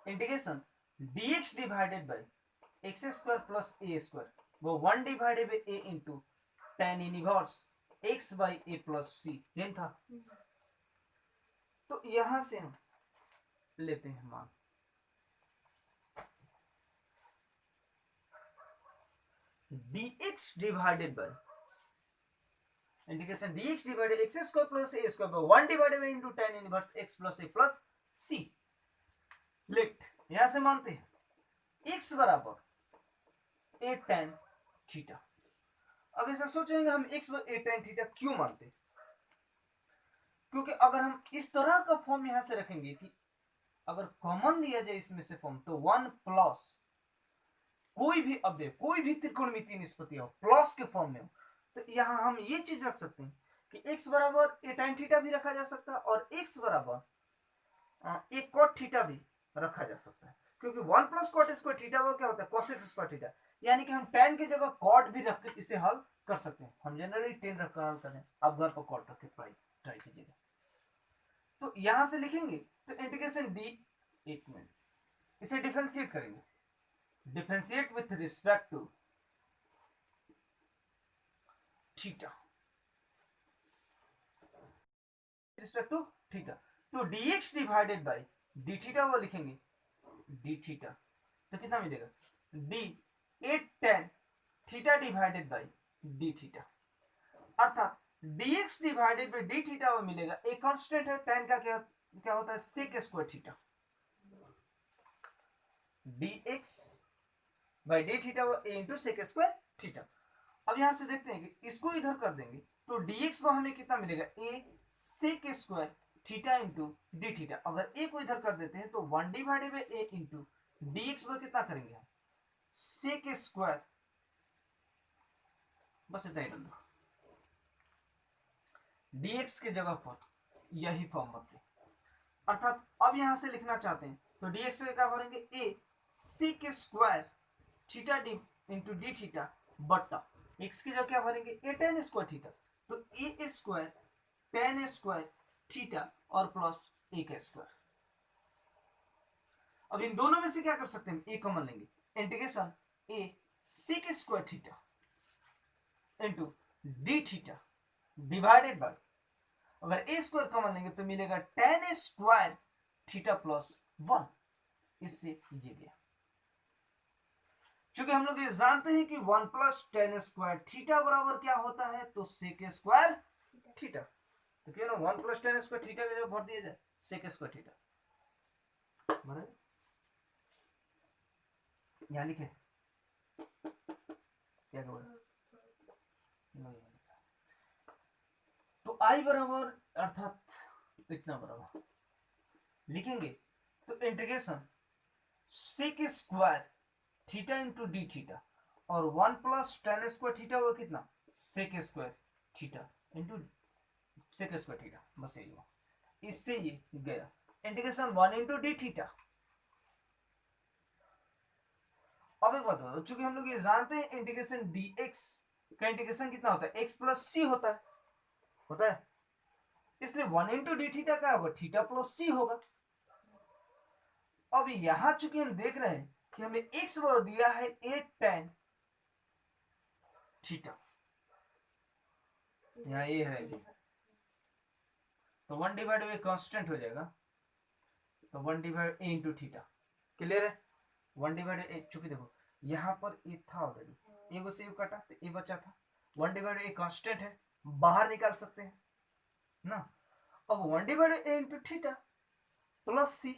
Integration dx divided by x square plus a square वो 1 divided by a into tan inverse x by a plus c ये था। तो यहां से हम लेते हैं मान dx divided by integration dx divided x square plus a square by 1 divided by into tan inverse x plus a plus c. Let यहां से मानते हैं x बराबर ए tan थीटा। अब ऐसा सोचेंगे हम x बराबर ए tan थीटा क्यों मानते हैं? क्योंकि अगर हम इस तरह का फॉर्म यहां से रखेंगे कि अगर कॉमन लिया जाए इसमें से फॉर्म तो 1 प्लस कोई भी अवयव कोई भी त्रिकोणमितीय निष्पत्ति हो प्लस के फॉर्म में हो, तो यहां हम ये चीज रख सकते हैं कि x बराबर ए tan थीटा भी रखा जा सकता है और x बराबर ए cot थीटा भी रखा जा सकता है। क्योंकि 1 प्लस कॉट स्क्वायर थीटा वो क्या होता है cos स्क्वायर थीटा, यानी कि हम tan की जगह cot भी रख के इसे हल कर सकते हैं। हम जनरली tan रख कर हल करें, आप घर पर cot रख के ट्राई कीजिएगा। तो यहां से लिखेंगे तो इंटीग्रेशन डी, एक मिनट इसे डिफरेंशिएट करेंगे, differentiate with respect to theta, respect to theta. तो dx divided by d theta वो लिखेंगे डी थीटा, तो कितना मिलेगा d 8 tan theta divided by d theta, अर्थात dx divided by d theta वो मिलेगा। एक कांस्टेंट है tan का क्या होता है sec square theta, dx by d theta वो a into sec square theta. अब यहां से देखते हैं कि इसको इधर कर देंगे तो dx वो हमें कितना मिलेगा a sec square theta into d theta. अगर a को इधर कर देते हैं तो 1 divided by a into dx वो कितना करेंगे हम sec स्क्वायर, बस इतना ही रख दो, dx की जगह पर यही फॉर्म रखें। अर्थात अब यहां से लिखना चाहते हैं तो dx से क्या करेंगे a sec square theta D into d theta बट्टा x की जगह क्या भरेंगे a tan स्क्वायर थीटा, तो a square tan square theta और प्लस a का स्क्वायर। अब इन दोनों में से क्या कर सकते हैं, a कॉमन लेंगे, integration a sec square theta into d theta divided bye, अगर a स्क्वायर कॉमन लेंगे तो मिलेगा tan स्क्वायर थीटा प्लस 1, इससे ये गया। चूंकि हम लोग ये जानते हैं कि 1 प्लस tan स्क्वायर थीटा बराबर क्या होता है तो sec स्क्वायर थीटा। तो क्यों ना 1 प्लस टेन स्क्वायर थीटा का जब भर दिया जाए सेक स्क्वायर थीटा बराबर यहाँ लिखे क्या बोला तो आई बराबर अर्थात इतना बराबर लिखेंगे तो integration sec square theta into d theta और 1 प्लस टेन स्क्वायर थीटा हुआ कितना sec square theta into sec square theta बस यही हुआ इससे ये गया इंटीग्रेशन 1 इंटू डी थीटा। अब एक बात बताओ चूंकि हम लोग ये जानते हैं इंटीग्रेशन dx का इंटीग्रेशन कितना होता है x प्लस सी होता है इसलिए 1 इंटू डी थीटा क्या होगा थीटा प्लस सी होगा। अब यहां चूंकि हम देख रहे हैं कि हमें x दिया है 8 tan थीटा यहाँ ये है तो 1 डिवाइड बाई कांस्टेंट हो जाएगा तो 1 divide a into theta clear है 1 डिवाइड ए चूंकि देखो यहाँ पर ए था ऑलरेडी एगो से कटा तो ए बचा था 1 डिवाइड ए कांस्टेंट है बाहर निकाल सकते हैं ना। अब 1 डिवाइड ए इंटू थीटा प्लस सी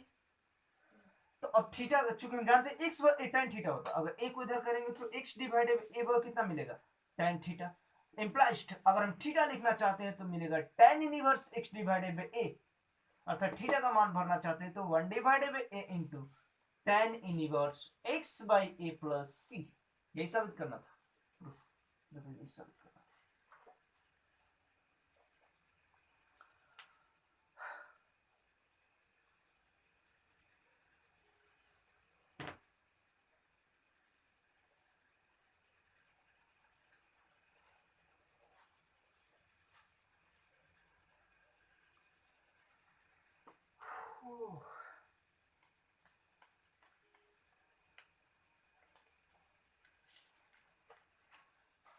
तो अब थीटा चूंकि हम जानते हैं एक्स tan थीटा होता है अगर ए को इधर करेंगे तो x डिवाइड ए कितना मिलेगा tan थीटा इम्प्लाइड अगर हम थीटा लिखना चाहते हैं तो मिलेगा tan inverse x divided by a अर्थात थीटा का मान भरना चाहते हैं तो 1 divided by a into tan inverse x by a plus c यही साबित करना था यही साबित करना था।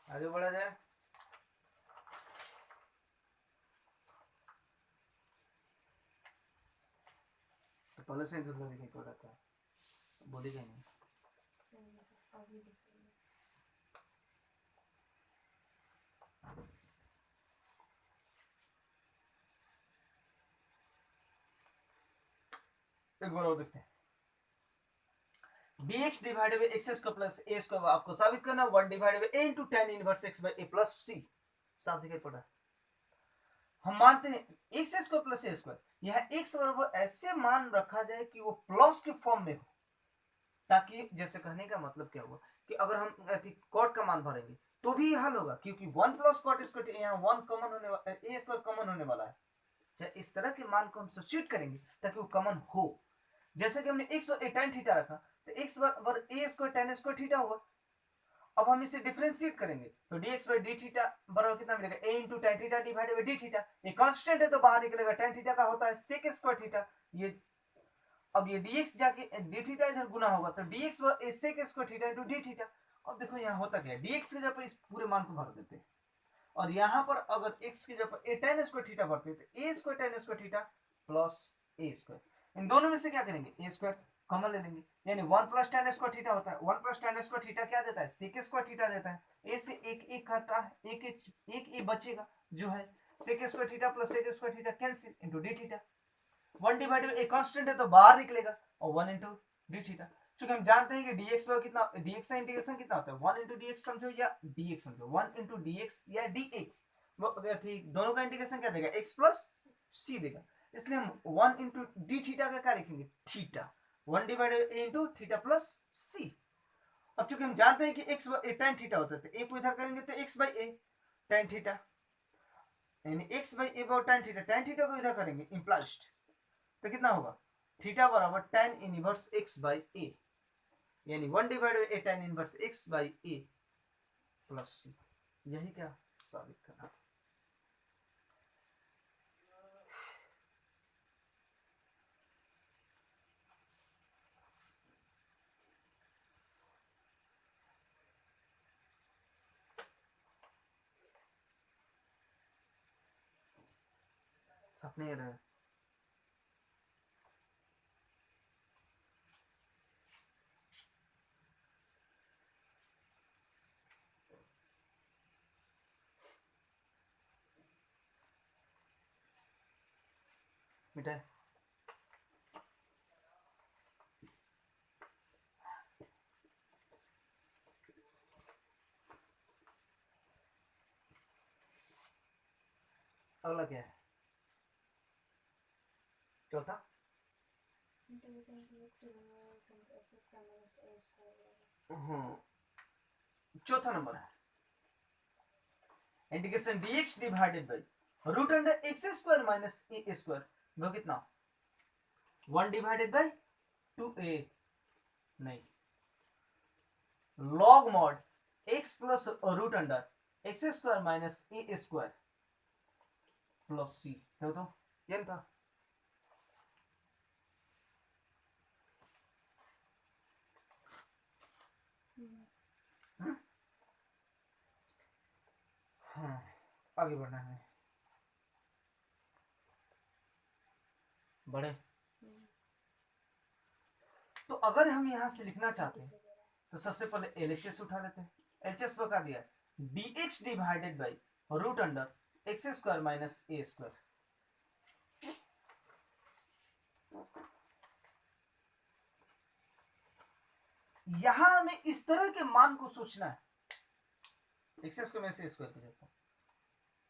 आगे बढ़ा जाए तो पहले से दूसरा लिखने को रहता है बोलेगा नहीं एक बार और देखते हैं dx divided by x square plus a square आपको साबित करना 1 divided by a into tan inverse x by a plus c साफ दिखाई पड़ रहा है। हम मानते हैं x square plus a square यह x बराबर ऐसे मान रखा जाए कि वो प्लस के फॉर्म में हो ताकि जैसे कहने का मतलब क्या हुआ कि अगर हम कॉट का मान भरेंगे तो भी हल होगा क्योंकि 1 प्लस कॉट स्क्वायर यहाँ 1 कॉमन होने वाला a स्क्वायर कॉमन होने वाला है इस तरह के मान को हम सब्स्टिट्यूट करेंगे ताकि वो कॉमन हो जैसे कि हमने x और tan थीटा रखा तो x बराबर a square tan square theta हुआ। अब हम इसे डिफरेंशिएट करेंगे तो dx बाई डी थीटा बराबर कितना मिलेगा a into tan theta divided by d theta ये कांस्टेंट है तो बाहर निकलेगा tan थीटा का होता है sec स्क्वायर थीटा ये अब ये dx जाके डी थीटा इधर गुना होगा तो dx sec square theta into d theta. अब देखो यहाँ होता क्या है dx की जगह पर इस पूरे मान को भर देते हैं और यहाँ पर अगर x की जगह पर a tan स्क्वायर थीटा भरते हैं तो a square tan square theta plus a square इन दोनों में से क्या करेंगे a स्क्वायर कॉमन ले लेंगे यानी 1 प्लस tan स्क्वायर थीटा होता है 1 प्लस tan स्क्वायर थीटा क्या देता है sec स्क्वायर थीटा देता है a से एक घटा है एक ए बचेगा जो है sec square theta plus sec square theta cancel into d theta 1 divided by a constant है तो बाहर निकलेगा और 1 इनटू d थीटा क्योंकि हम जानते हैं कि dx पर कितना dx का इंटीग्रेशन कितना होता है 1 इंटू dx समझो या dx समझो 1 इंटू dx या dx दोनों का इंटीग्रेशन क्या देगा x प्लस c देगा इसलिए हम 1 इंटू डी थीटा का क्या लिखेंगे theta 1 divided a into theta plus c। अब चूंकि हम जानते हैं कि x tan थीटा होता है तो a को इधर करेंगे तो x by a tan theta यानी x by a tan theta को इधर करेंगे इम्प्लाइड तो कितना होगा थीटा बराबर tan inverse x by a यानी 1 divided by a tan inverse x by a plus c यही क्या साबित करना। सपने रहे मिटाए। अगला क्या है? चौथा चौथा नंबर है integration dx divided by root under x square minus a square, वो कितना 1 डिवाइडेड बाई 2a, नहीं, log mod x plus root under x square minus a square plus c, है तो ये था। हाँ, आगे बढ़ना है, बढ़े। तो अगर हम यहां से लिखना चाहते हैं तो सबसे पहले एलएचएस उठा लेते हैं। एलएचएस बता दिया dx divided by root under x square minus a square. यहां हमें इस तरह के मान को सोचना है, x square minus a square की जगह,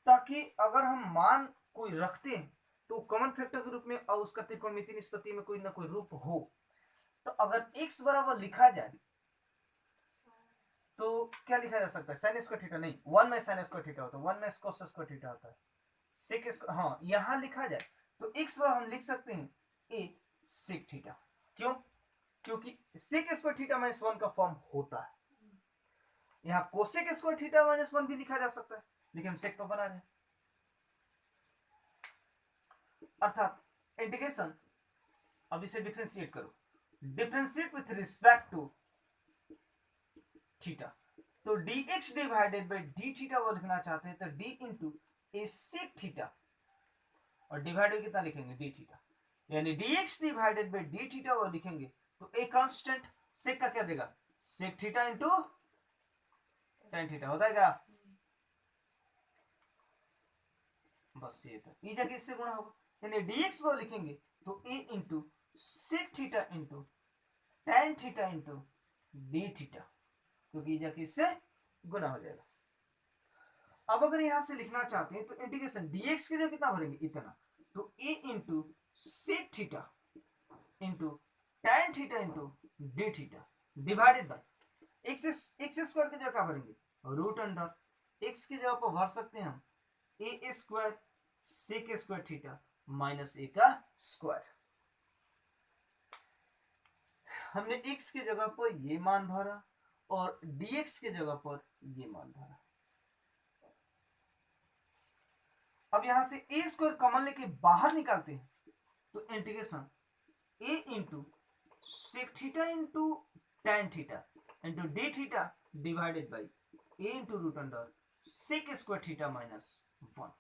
ताकि अगर हम मान कोई रखते हैं तो कॉमन फैक्टर के रूप में और उसका त्रिकोणमितीय निष्पत्ति में कोई ना कोई रूप हो। तो अगर x बराबर लिखा जाए तो क्या लिखा जा सकता है, साइन स्क्वायर थीटा, नहीं 1 में साइन स्क्वायर थीटा होता है, 1 में cos स्क्वायर थीटा होता है, सेक स्क्वायर। हाँ, यहां लिखा जाए तो x बराबर हम लिख सकते हैं a सेक थीटा। क्यों? क्योंकि सेक स्क्वायर थीटा माइनस 1 का फॉर्म होता है। यहाँ कोसेक स्क्वायर थीटा माइनस 1 भी लिखा जा सकता है, लेकिन हम सेक तो बना रहे हैं। अर्थात इंटीग्रेशन, अब इसे डिफरेंशिएट करो, differentiate with respect to theta. तो dx divided by d theta वो लिखना चाहते हैं तो d into a sec theta, और डिवाइडेड कितना लिखेंगे डी थीटा, यानी dx divided by d theta वो लिखेंगे तो ए कांस्टेंट सेक का क्या देगा, sec theta into tan theta होता है क्या? बस ये था, ई जगह इससे गुणा होगा, यानी dx वो लिखेंगे तो a into sec theta into tan theta into d theta, क्योंकि ई जगह इससे गुणा हो जाएगा। अब अगर यहां से लिखना चाहते हैं तो इंटीग्रेशन dx की जगह कितना भरेंगे, इतना, तो a into sec theta into tan theta into d theta divided by x square की जगह क्या भरेंगे, रूट अंडर एक्स की जगह पर भर सकते हैं हम a square sec square theta minus a का स्क्वायर। हमने x की जगह पर ये मान भरा और dx की जगह पर ये मान भरा। अब यहां से ए स्क्वायर कॉमन लेके बाहर निकालते हैं तो integration a into sec theta into tan theta into d theta divided by a into root under sec square theta minus 1,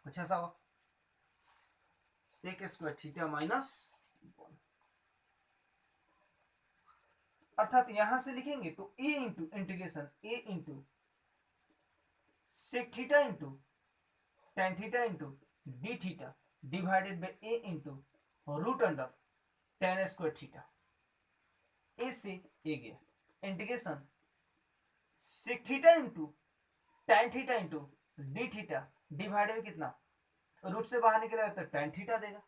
कुछ ऐसा हो, सेक स्क्वायर थीटा माइनस 1। अर्थात यहां से लिखेंगे तो a into integration a into sec theta into tan theta into d theta divided by a into root under tan square theta, a से a गया, integration sec theta into tan theta into d theta divided कितना, root से बाहर निकलेगा तो tan theta देगा,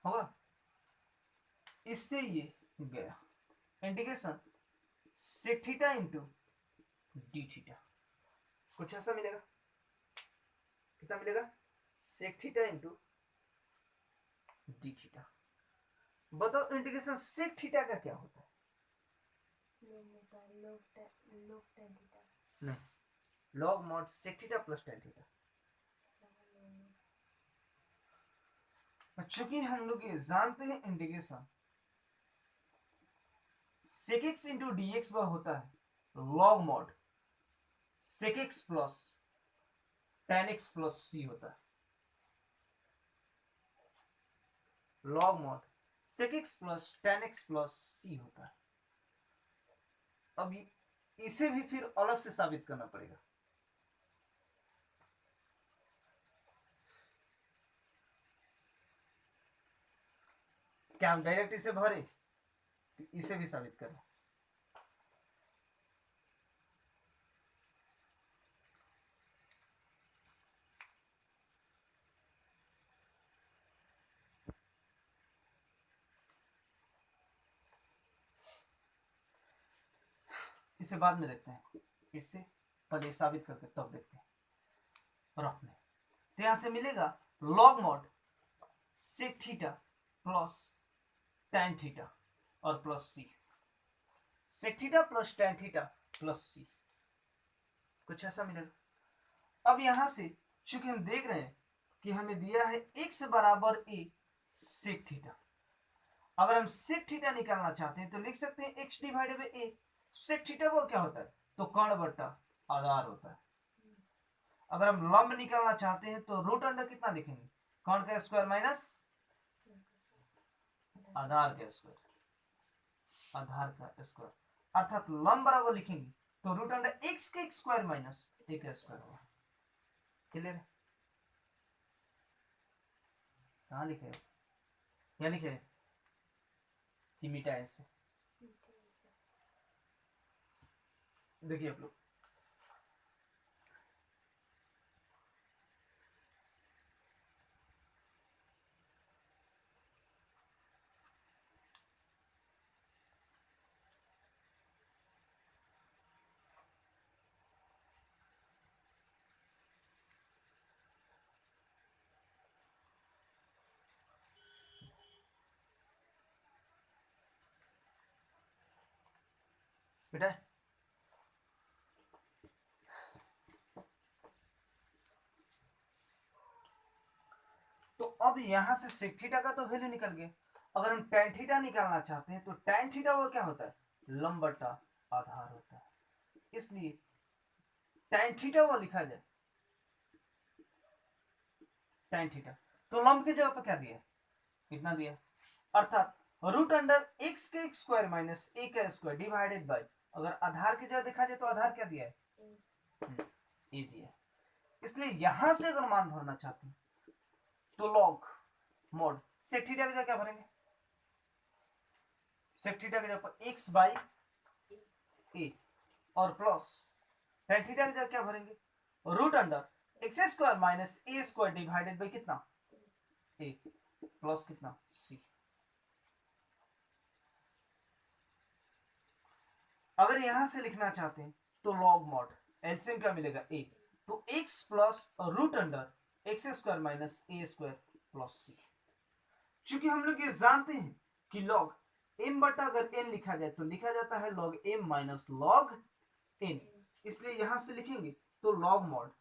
होगा, इससे ये गया, integration sec theta into d theta, कुछ ऐसा मिलेगा, कितना मिलेगा, sec theta into d theta. बताओ इंटीग्रेशन सेक थीटा का क्या होता है, नहीं, log mod sec theta plus tan theta. चूंकि हम लोग ये जानते हैं integration sec x into d x वह होता है log mod sec x plus tan x plus c होता है, log mod sec x plus tan x plus c होता है। अब इसे भी फिर अलग से साबित करना पड़ेगा, क्या हम डायरेक्ट इसे भरे? तो इसे भी साबित करें। इसे बाद में देखते हैं, इससे पहले साबित करके तब देखते हैं। रफ में तो यहां से मिलेगा log mod sec theta plus tan theta और plus c, sec theta plus tan theta plus c, कुछ ऐसा मिलेगा। अब यहां से चूंकि हम देख रहे हैं कि हमें दिया है x बराबर a सेक थीटा, अगर हम सेक थीटा निकालना चाहते हैं तो लिख सकते हैं x divided by a। Sec theta वो क्या होता है? तो कर्ण बट्टा आधार होता है। अगर हम लंब निकालना चाहते हैं तो रूट अंडर कितना लिखेंगे? कर्ण का स्क्वायर माइनस आधार का स्क्वायर, आधार का स्क्वायर, अर्थात लंब बराबर लिखेंगे तो रूट अंडर x के स्क्वायर माइनस a का स्क्वायर होगा। क्लियर है? कहाँ लिखे है? क्या लिखे है कि मिटाए से? देखिए आप लोग, बेटा तो अब यहां से सेक थीटा का तो वैल्यू निकल गया। अगर हम tan थीटा निकालना चाहते हैं तो tan थीटा वो क्या होता है? लंब बटा आधार होता है। इसलिए tan थीटा वो लिखा जाए tan थीटा, तो लंब की जगह पर क्या दिया? कितना दिया? अर्थात रूट अंडर x के स्क्वायर माइनस a का स्क्वायर डिवाइडेड बाय, अगर आधार की जगह देखा जाए तो आधार क्या दिया है? a दिया। इसलिए यहां से अगर मान भरना चाहते हैं तो लॉग मॉड सेक थीटा की जगह क्या भरेंगे? सेक थीटा की जगह पर x बाई a और प्लस tan थीटा की जगह क्या भरेंगे? Root under x square minus a square divided by कितना? a प्लस कितना? c। अगर यहां से लिखना चाहते हैं तो लॉग मॉड एलसीएम क्या मिलेगा? a, तो x plus root under x square minus a square plus c. चूंकि हम लोग ये जानते हैं कि लॉग m बटा अगर n लिखा जाए तो लिखा जाता है log m minus log n, इसलिए यहां से लिखेंगे तो log mod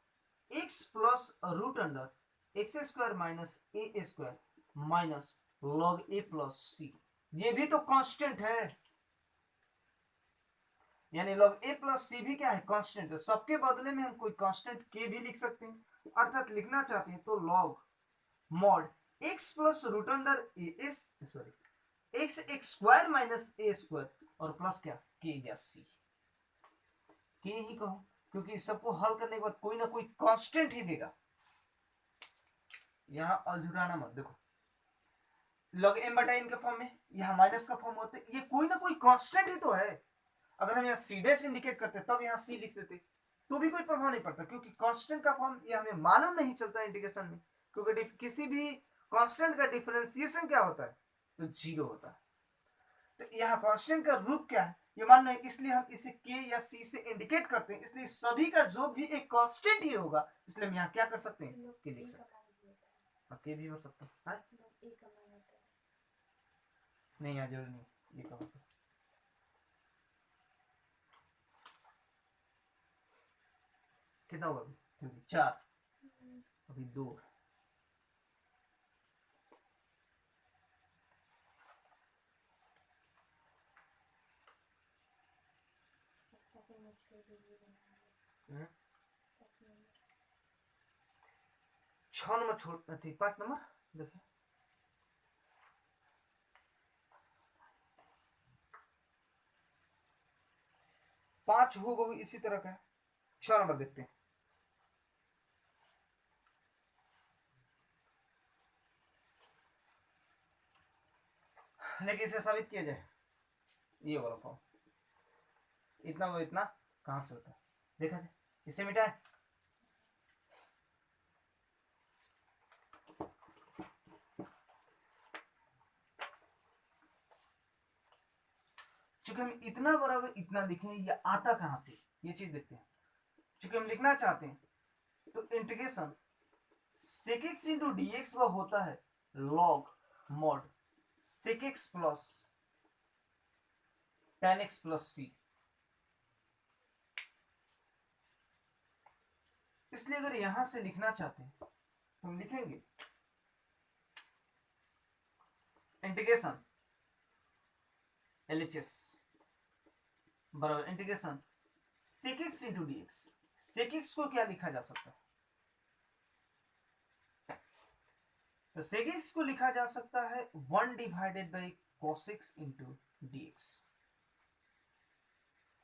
x plus root under x square minus a square minus log a plus c. ये भी तो कांस्टेंट है, यानी लॉग a प्लस सी भी क्या है? कांस्टेंट है। सबके बदले में हम कोई कांस्टेंट k भी लिख सकते हैं। अर्थात लिखना चाहते हैं तो log mod x plus root under x square minus a square और प्लस क्या? k या c, k ही कहो क्योंकि सबको हल करने के बाद कोई ना कोई कांस्टेंट ही देगा। यहाँ अधूराना मत देखो, लॉग m बटा n के फॉर्म में, यहाँ माइनस का फॉर्म होते, ये कोई ना कोई कांस्टेंट ही तो है। अगर हम यहाँ सी डैश इंडिकेट करते तब यहाँ सी लिख देते तो भी कोई प्रभाव नहीं पड़ता, क्योंकि कांस्टेंट का फॉर्म ये हमें मालूम नहीं चलता इंडिकेशन में, क्योंकि किसी भी कांस्टेंट का डिफरेंशिएशन क्या होता है? तो जीरो होता है। तो यहाँ कांस्टेंट का रूप क्या है ये मालूम है, इसलिए हम इसे के या सी से इंडिकेट करते हैं। इसलिए सभी का जो भी एक कांस्टेंट ही होगा, इसलिए हम यहाँ क्या कर सकते हैं? के लिख सकते हैं, के भी हो सकता है। नहीं यहाँ जरूर नहीं, ये कहो कितना होगा? अभी 4, अभी 2। छह नंबर छोड़ थी, 5 नंबर देखिए, पांच हो बहु इसी तरह का है। 6 नंबर देखते हैं। लेकिन इसे साबित किया जाए, ये वाला फॉर्म इतना वो इतना कहां से होता है, देखा जाए, इसे मिटाए। चूंकि हम इतना बराबर इतना लिखे, ये आता कहां से, ये चीज देखते हैं। चूंकि हम लिखना चाहते हैं तो integration sec x into d x वह होता है log mod sec x plus tan x plus c। इसलिए अगर यहां से लिखना चाहते हैं तो हम लिखेंगे इंटीग्रेशन LHS बराबर integration sec x into d x. sec x को क्या लिखा जा सकता है, तो sec x को लिखा जा सकता है 1 divided by cos x into d x.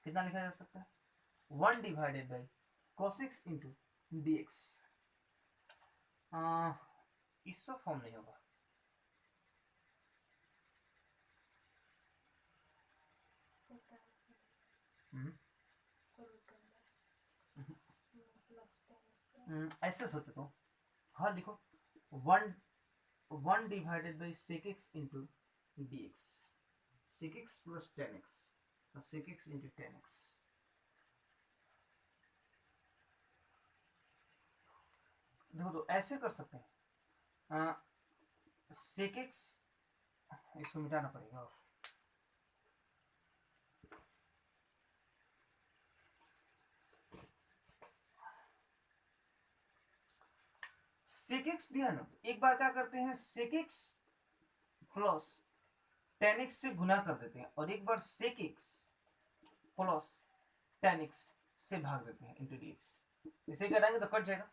कितना लिखा जा सकता है, 1 divided by cos x into d x. इसका फॉर्म नहीं होगा, ऐसे सोचो तो, हाँ लिखो 1 divided by sec x into d x, sec x plus tan x, sec x into tan x। देखो तो ऐसे कर सकते हैं, sec x, इसको मिटाना पड़ेगा, और sec x दिया ना, एक बार क्या करते हैं sec x plus tan x से गुना कर देते हैं, और एक बार sec x plus tan x से भाग देते हैं इंटू डी एक्स। इसे घटाएंगे तो कट जाएगा,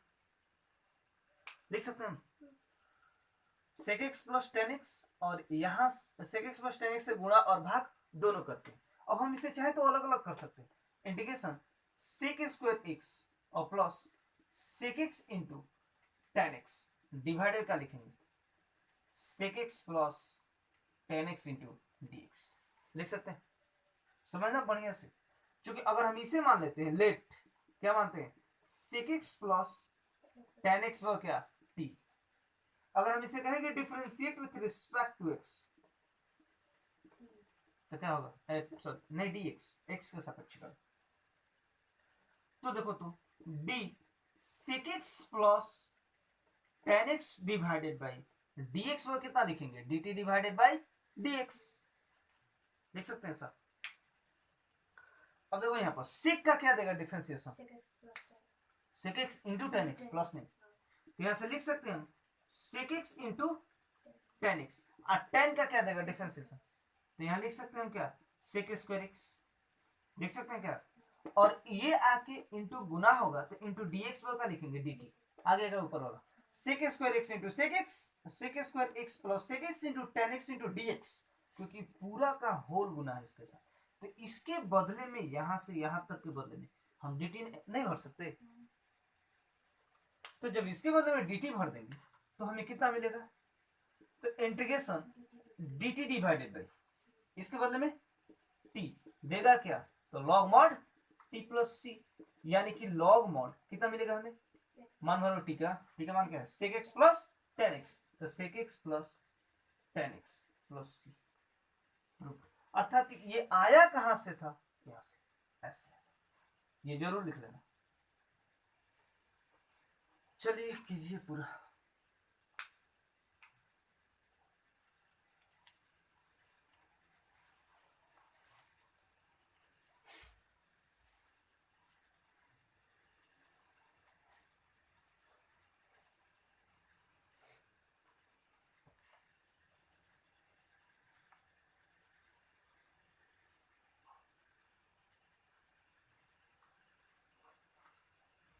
लिख सकते हैं हम sec x plus tan x, और यहाँ sec x plus tan x से गुणा और भाग दोनों करते हैं। अब हम इसे चाहे तो अलग अलग कर सकते हैं, इंटीग्रेशन sec स्क्वायर x और plus sec x into tan x divided क्या लिखेंगे sec x plus tan x into d x, लिख सकते हैं। समझना बढ़िया से, क्योंकि अगर हम इसे मान लेते हैं लेट, क्या मानते हैं sec x plus tan x वो क्या t, अगर हम इसे कहेंगे differentiate with respect to x तो क्या होगा, सॉरी नहीं डी एक्स, एक्स के सापेक्ष का, तो देखो तो d sec x plus tan x divided by dx वो कितना लिखेंगे dt डिवाइडेड बाई dx, लिख सकते हैं सर। अब देखो यहाँ पर sec का क्या देगा differentiation, sec x into tan x plus नहीं, तो यहाँ से लिख सकते हैं हम sec x into tan x, और tan का क्या देगा डिफरेंशिएशन, तो यहाँ लिख सकते हैं हम क्या sec स्क्वायर x, लिख सकते हैं क्या, और ये आके इंटू गुना होगा तो इंटू dx वो का लिखेंगे dt, आगे का ऊपर वाला sec square x into sec square x plus sec x into tan x into dx, क्योंकि पूरा का होल गुना है इसके साथ, तो इसके बदले में यहाँ से यहाँ तक के बदले में हम dt नहीं भर सकते, तो जब इसके बदले में dt भर देंगे तो हमें कितना मिलेगा, तो इंटीग्रेशन dt डिवाइडेड बाई इसके बदले में t देगा क्या, तो log mod t plus c, यानी कि log mod कितना मिलेगा हमें, मान भरो t का मान क्या है sec x plus tan x, तो sec x plus tan x plus c, अर्थात ये आया कहां से था, यहां से, ऐसे, ये जरूर लिख लेना। चलिए कीजिए पूरा,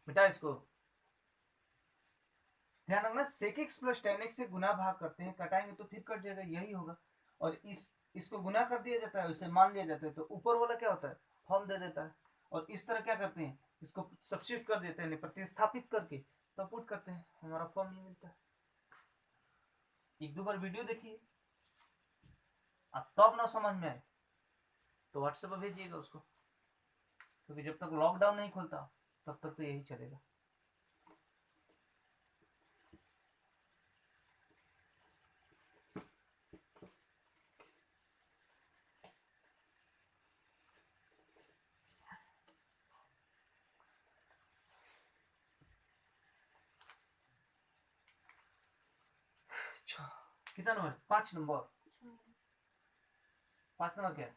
बेटा इसको ध्यान रखना, sec x plus tan x से गुना भाग करते हैं, कटाएंगे तो फिर कट जाएगा, यही होगा, और इसको गुना कर दिया जाता है, उसे मान लिया जाता है, तो ऊपर वाला क्या होता है फॉर्म दे देता है, और इस तरह क्या करते हैं इसको सब्स्टिट्यूट कर देते हैं, प्रतिस्थापित करके तो पुट करते हैं, हमारा फॉर्म नहीं मिलता है। एक दो बार वीडियो देखिए, अब तब ना समझ में आए तो व्हाट्सएप पर भेजिएगा उसको, क्योंकि जब तक लॉकडाउन नहीं खुलता तब तक तो यही चलेगा। कितना नंबर? 5 नंबर। 5 नंबर क्या है?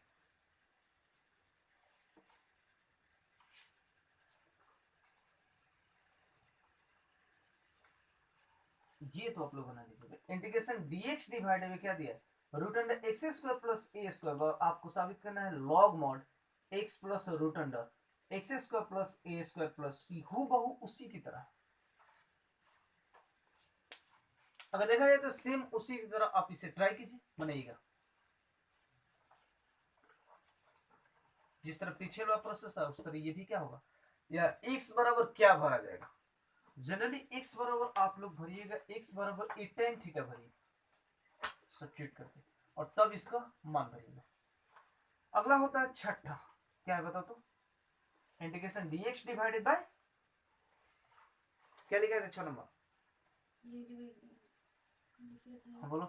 ये तो आप लोग बना लीजिएगा। इंटीग्रेशन dx डिवाइडेड में क्या दिया है, root under x square plus a square. आपको साबित करना है log mod x plus root under x square plus a square plus c, हूबहू उसी की तरह। अगर देखा जाए तो सेम उसी की तरह आप इसे ट्राई कीजिए, बनाइएगा। जिस तरह पीछे वाला प्रोसेस है उस तरह ये भी क्या होगा, या x बराबर क्या भरा जाएगा। जनरली x बराबर आप लोग भरिएगा x बराबर ए tan थीटा भरिए सब्स्टिट्यूट करके, और तब इसका मान भरिएगा। अगला होता है छठा, क्या है बताओ तो, इंटीग्रेशन dx डिवाइडेड बाय क्या लिखा है 6 नंबर? हाँ बोलो।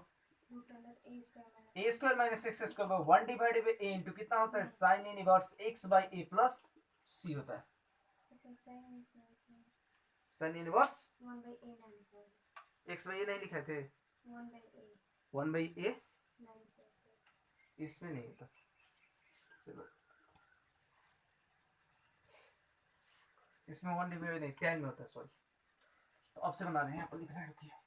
A square minus x square by 1 divided by a into कितना होता है, sine inverse x by a plus c होता है। साइन इनवर्स 1 बाय ए नहीं लिखे थे, 1 बाय ए इसमें नहीं होता। चलो इसमें 1 डिवाइड नहीं 10 में होता है, सॉरी। तो अब से बना रहे हैं, यहाँ पर लिख रहे हैं।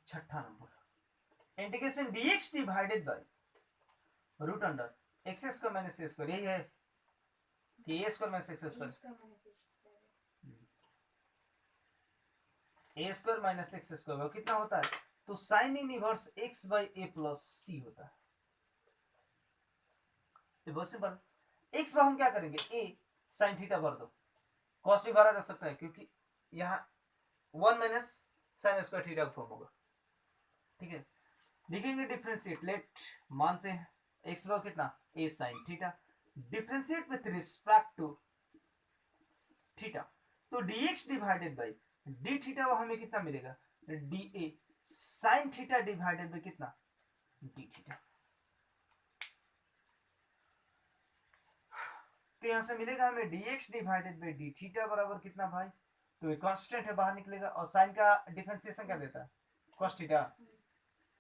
छठा number, integration dx divided by root under x square minus a square, यही है कि a square minus x square, a square minus x square कितना होता है, तो sine inverse x by a plus c होता है। बहुत सिंपल। एक्स पर हम क्या करेंगे, ए साइन थीटा भर दो, कॉस भी भरा जा सकता है क्योंकि यहाँ 1 माइनस साइन स्क्वायर थीटा का फॉर्म होगा। ठीक है, लिखेंगे डिफरेंशिएट, लेट मानते हैं एक्स पर कितना a sine theta, differentiate with respect to theta, तो dx divided by d theta वो हमें कितना मिलेगा, d a sine theta divided by कितना डी थीटा। तो यहां से मिलेगा हमें dx divided by d theta बराबर कितना भाई, तो ये कांस्टेंट है बाहर निकलेगा, और साइन का डिफरेंशिएशन क्या देता है cos थीटा,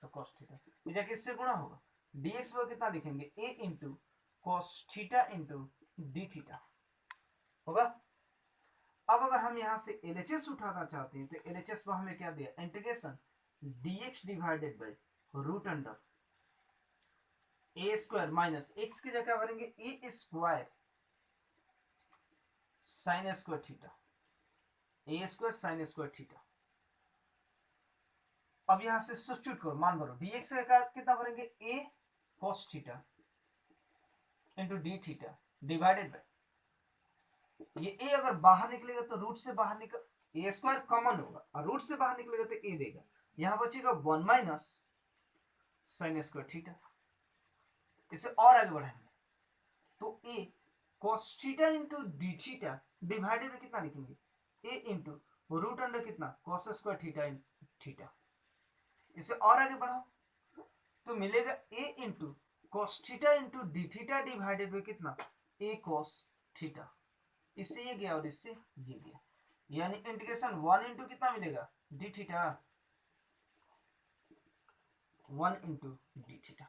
तो cos थीटा ये किससे गुणा होगा, dx पर कितना लिखेंगे a into cos theta into d theta होगा। अब अगर हम यहाँ से LHS उठाना चाहते हैं तो LHS पर हमें क्या दिया, integration dx divided by root under a square minus x की जगह भरेंगे a square sine square theta, a square sine square theta. अब यहां से सब्स्टिट्यूट करो, मान भरो, dx का कितना भरेंगे a cos theta into d theta divided by, ये a अगर बाहर निकलेगा तो रूट से बाहर निकल ए स्क्वायर कॉमन होगा, और रूट से बाहर निकलेगा तो a देगा, यहां बचेगा 1 माइनस साइन स्क्वायर थीटा। इसे और आगे बढ़ाएंगे तो a cos theta into d theta divided में कितना लिखेंगे a इंटू रूट अंडर कितना cos स्क्वायर थीटा थीटा। इसे और आगे बढ़ाओ तो मिलेगा a into cos theta into d theta divided में कितना a cos थीटा। इससे ये गया और इससे ये गया, यानी इंटीग्रेशन 1 इंटू कितना मिलेगा D theta, 1 into d theta.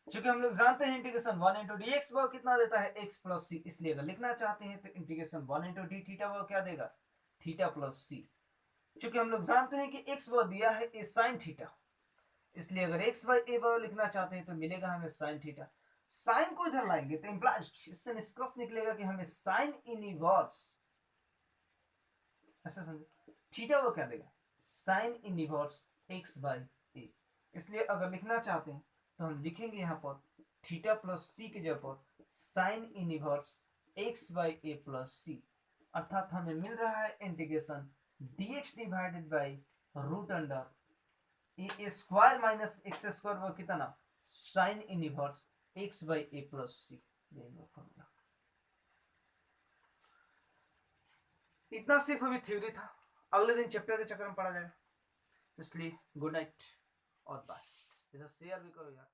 चूंकि हम लोग जानते हैं इंटीग्रेशन 1 इंटू डी एक्स वो कितना देता है x प्लस सी, इसलिए अगर लिखना चाहते हैं तो इंटीग्रेशन 1 इंटू डी थीटा वो क्या देगा थीटा प्लस सी। चूंकि हम लोग जानते हैं कि x वो दिया है ए साइन थीटा, इसलिए अगर x बाई ए वो लिखना चाहते हैं तो मिलेगा हमें साइन थीटा। साइन को इधर लाएंगे तो इम्प्लाइड इससे निष्कर्ष निकलेगा कि हमें साइन इनवर्स, ऐसा समझो, थीटा वो क्या देगा साइन इनवर्स x बाई ए। इसलिए अगर लिखना चाहते हैं तो हम लिखेंगे यहाँ पर थीटा प्लस सी की जगह पर sine inverse x by a plus c, अर्थात हमें मिल रहा है integration dx divided by root under a square minus x square, वो कितना sine inverse x by a plus c. Formula इतना सिर्फ अभी थ्योरी था, अगले दिन चैप्टर के चक्कर में पढ़ा जाएगा। इसलिए गुड नाइट और बाय। जैसा शेयर भी करो यार।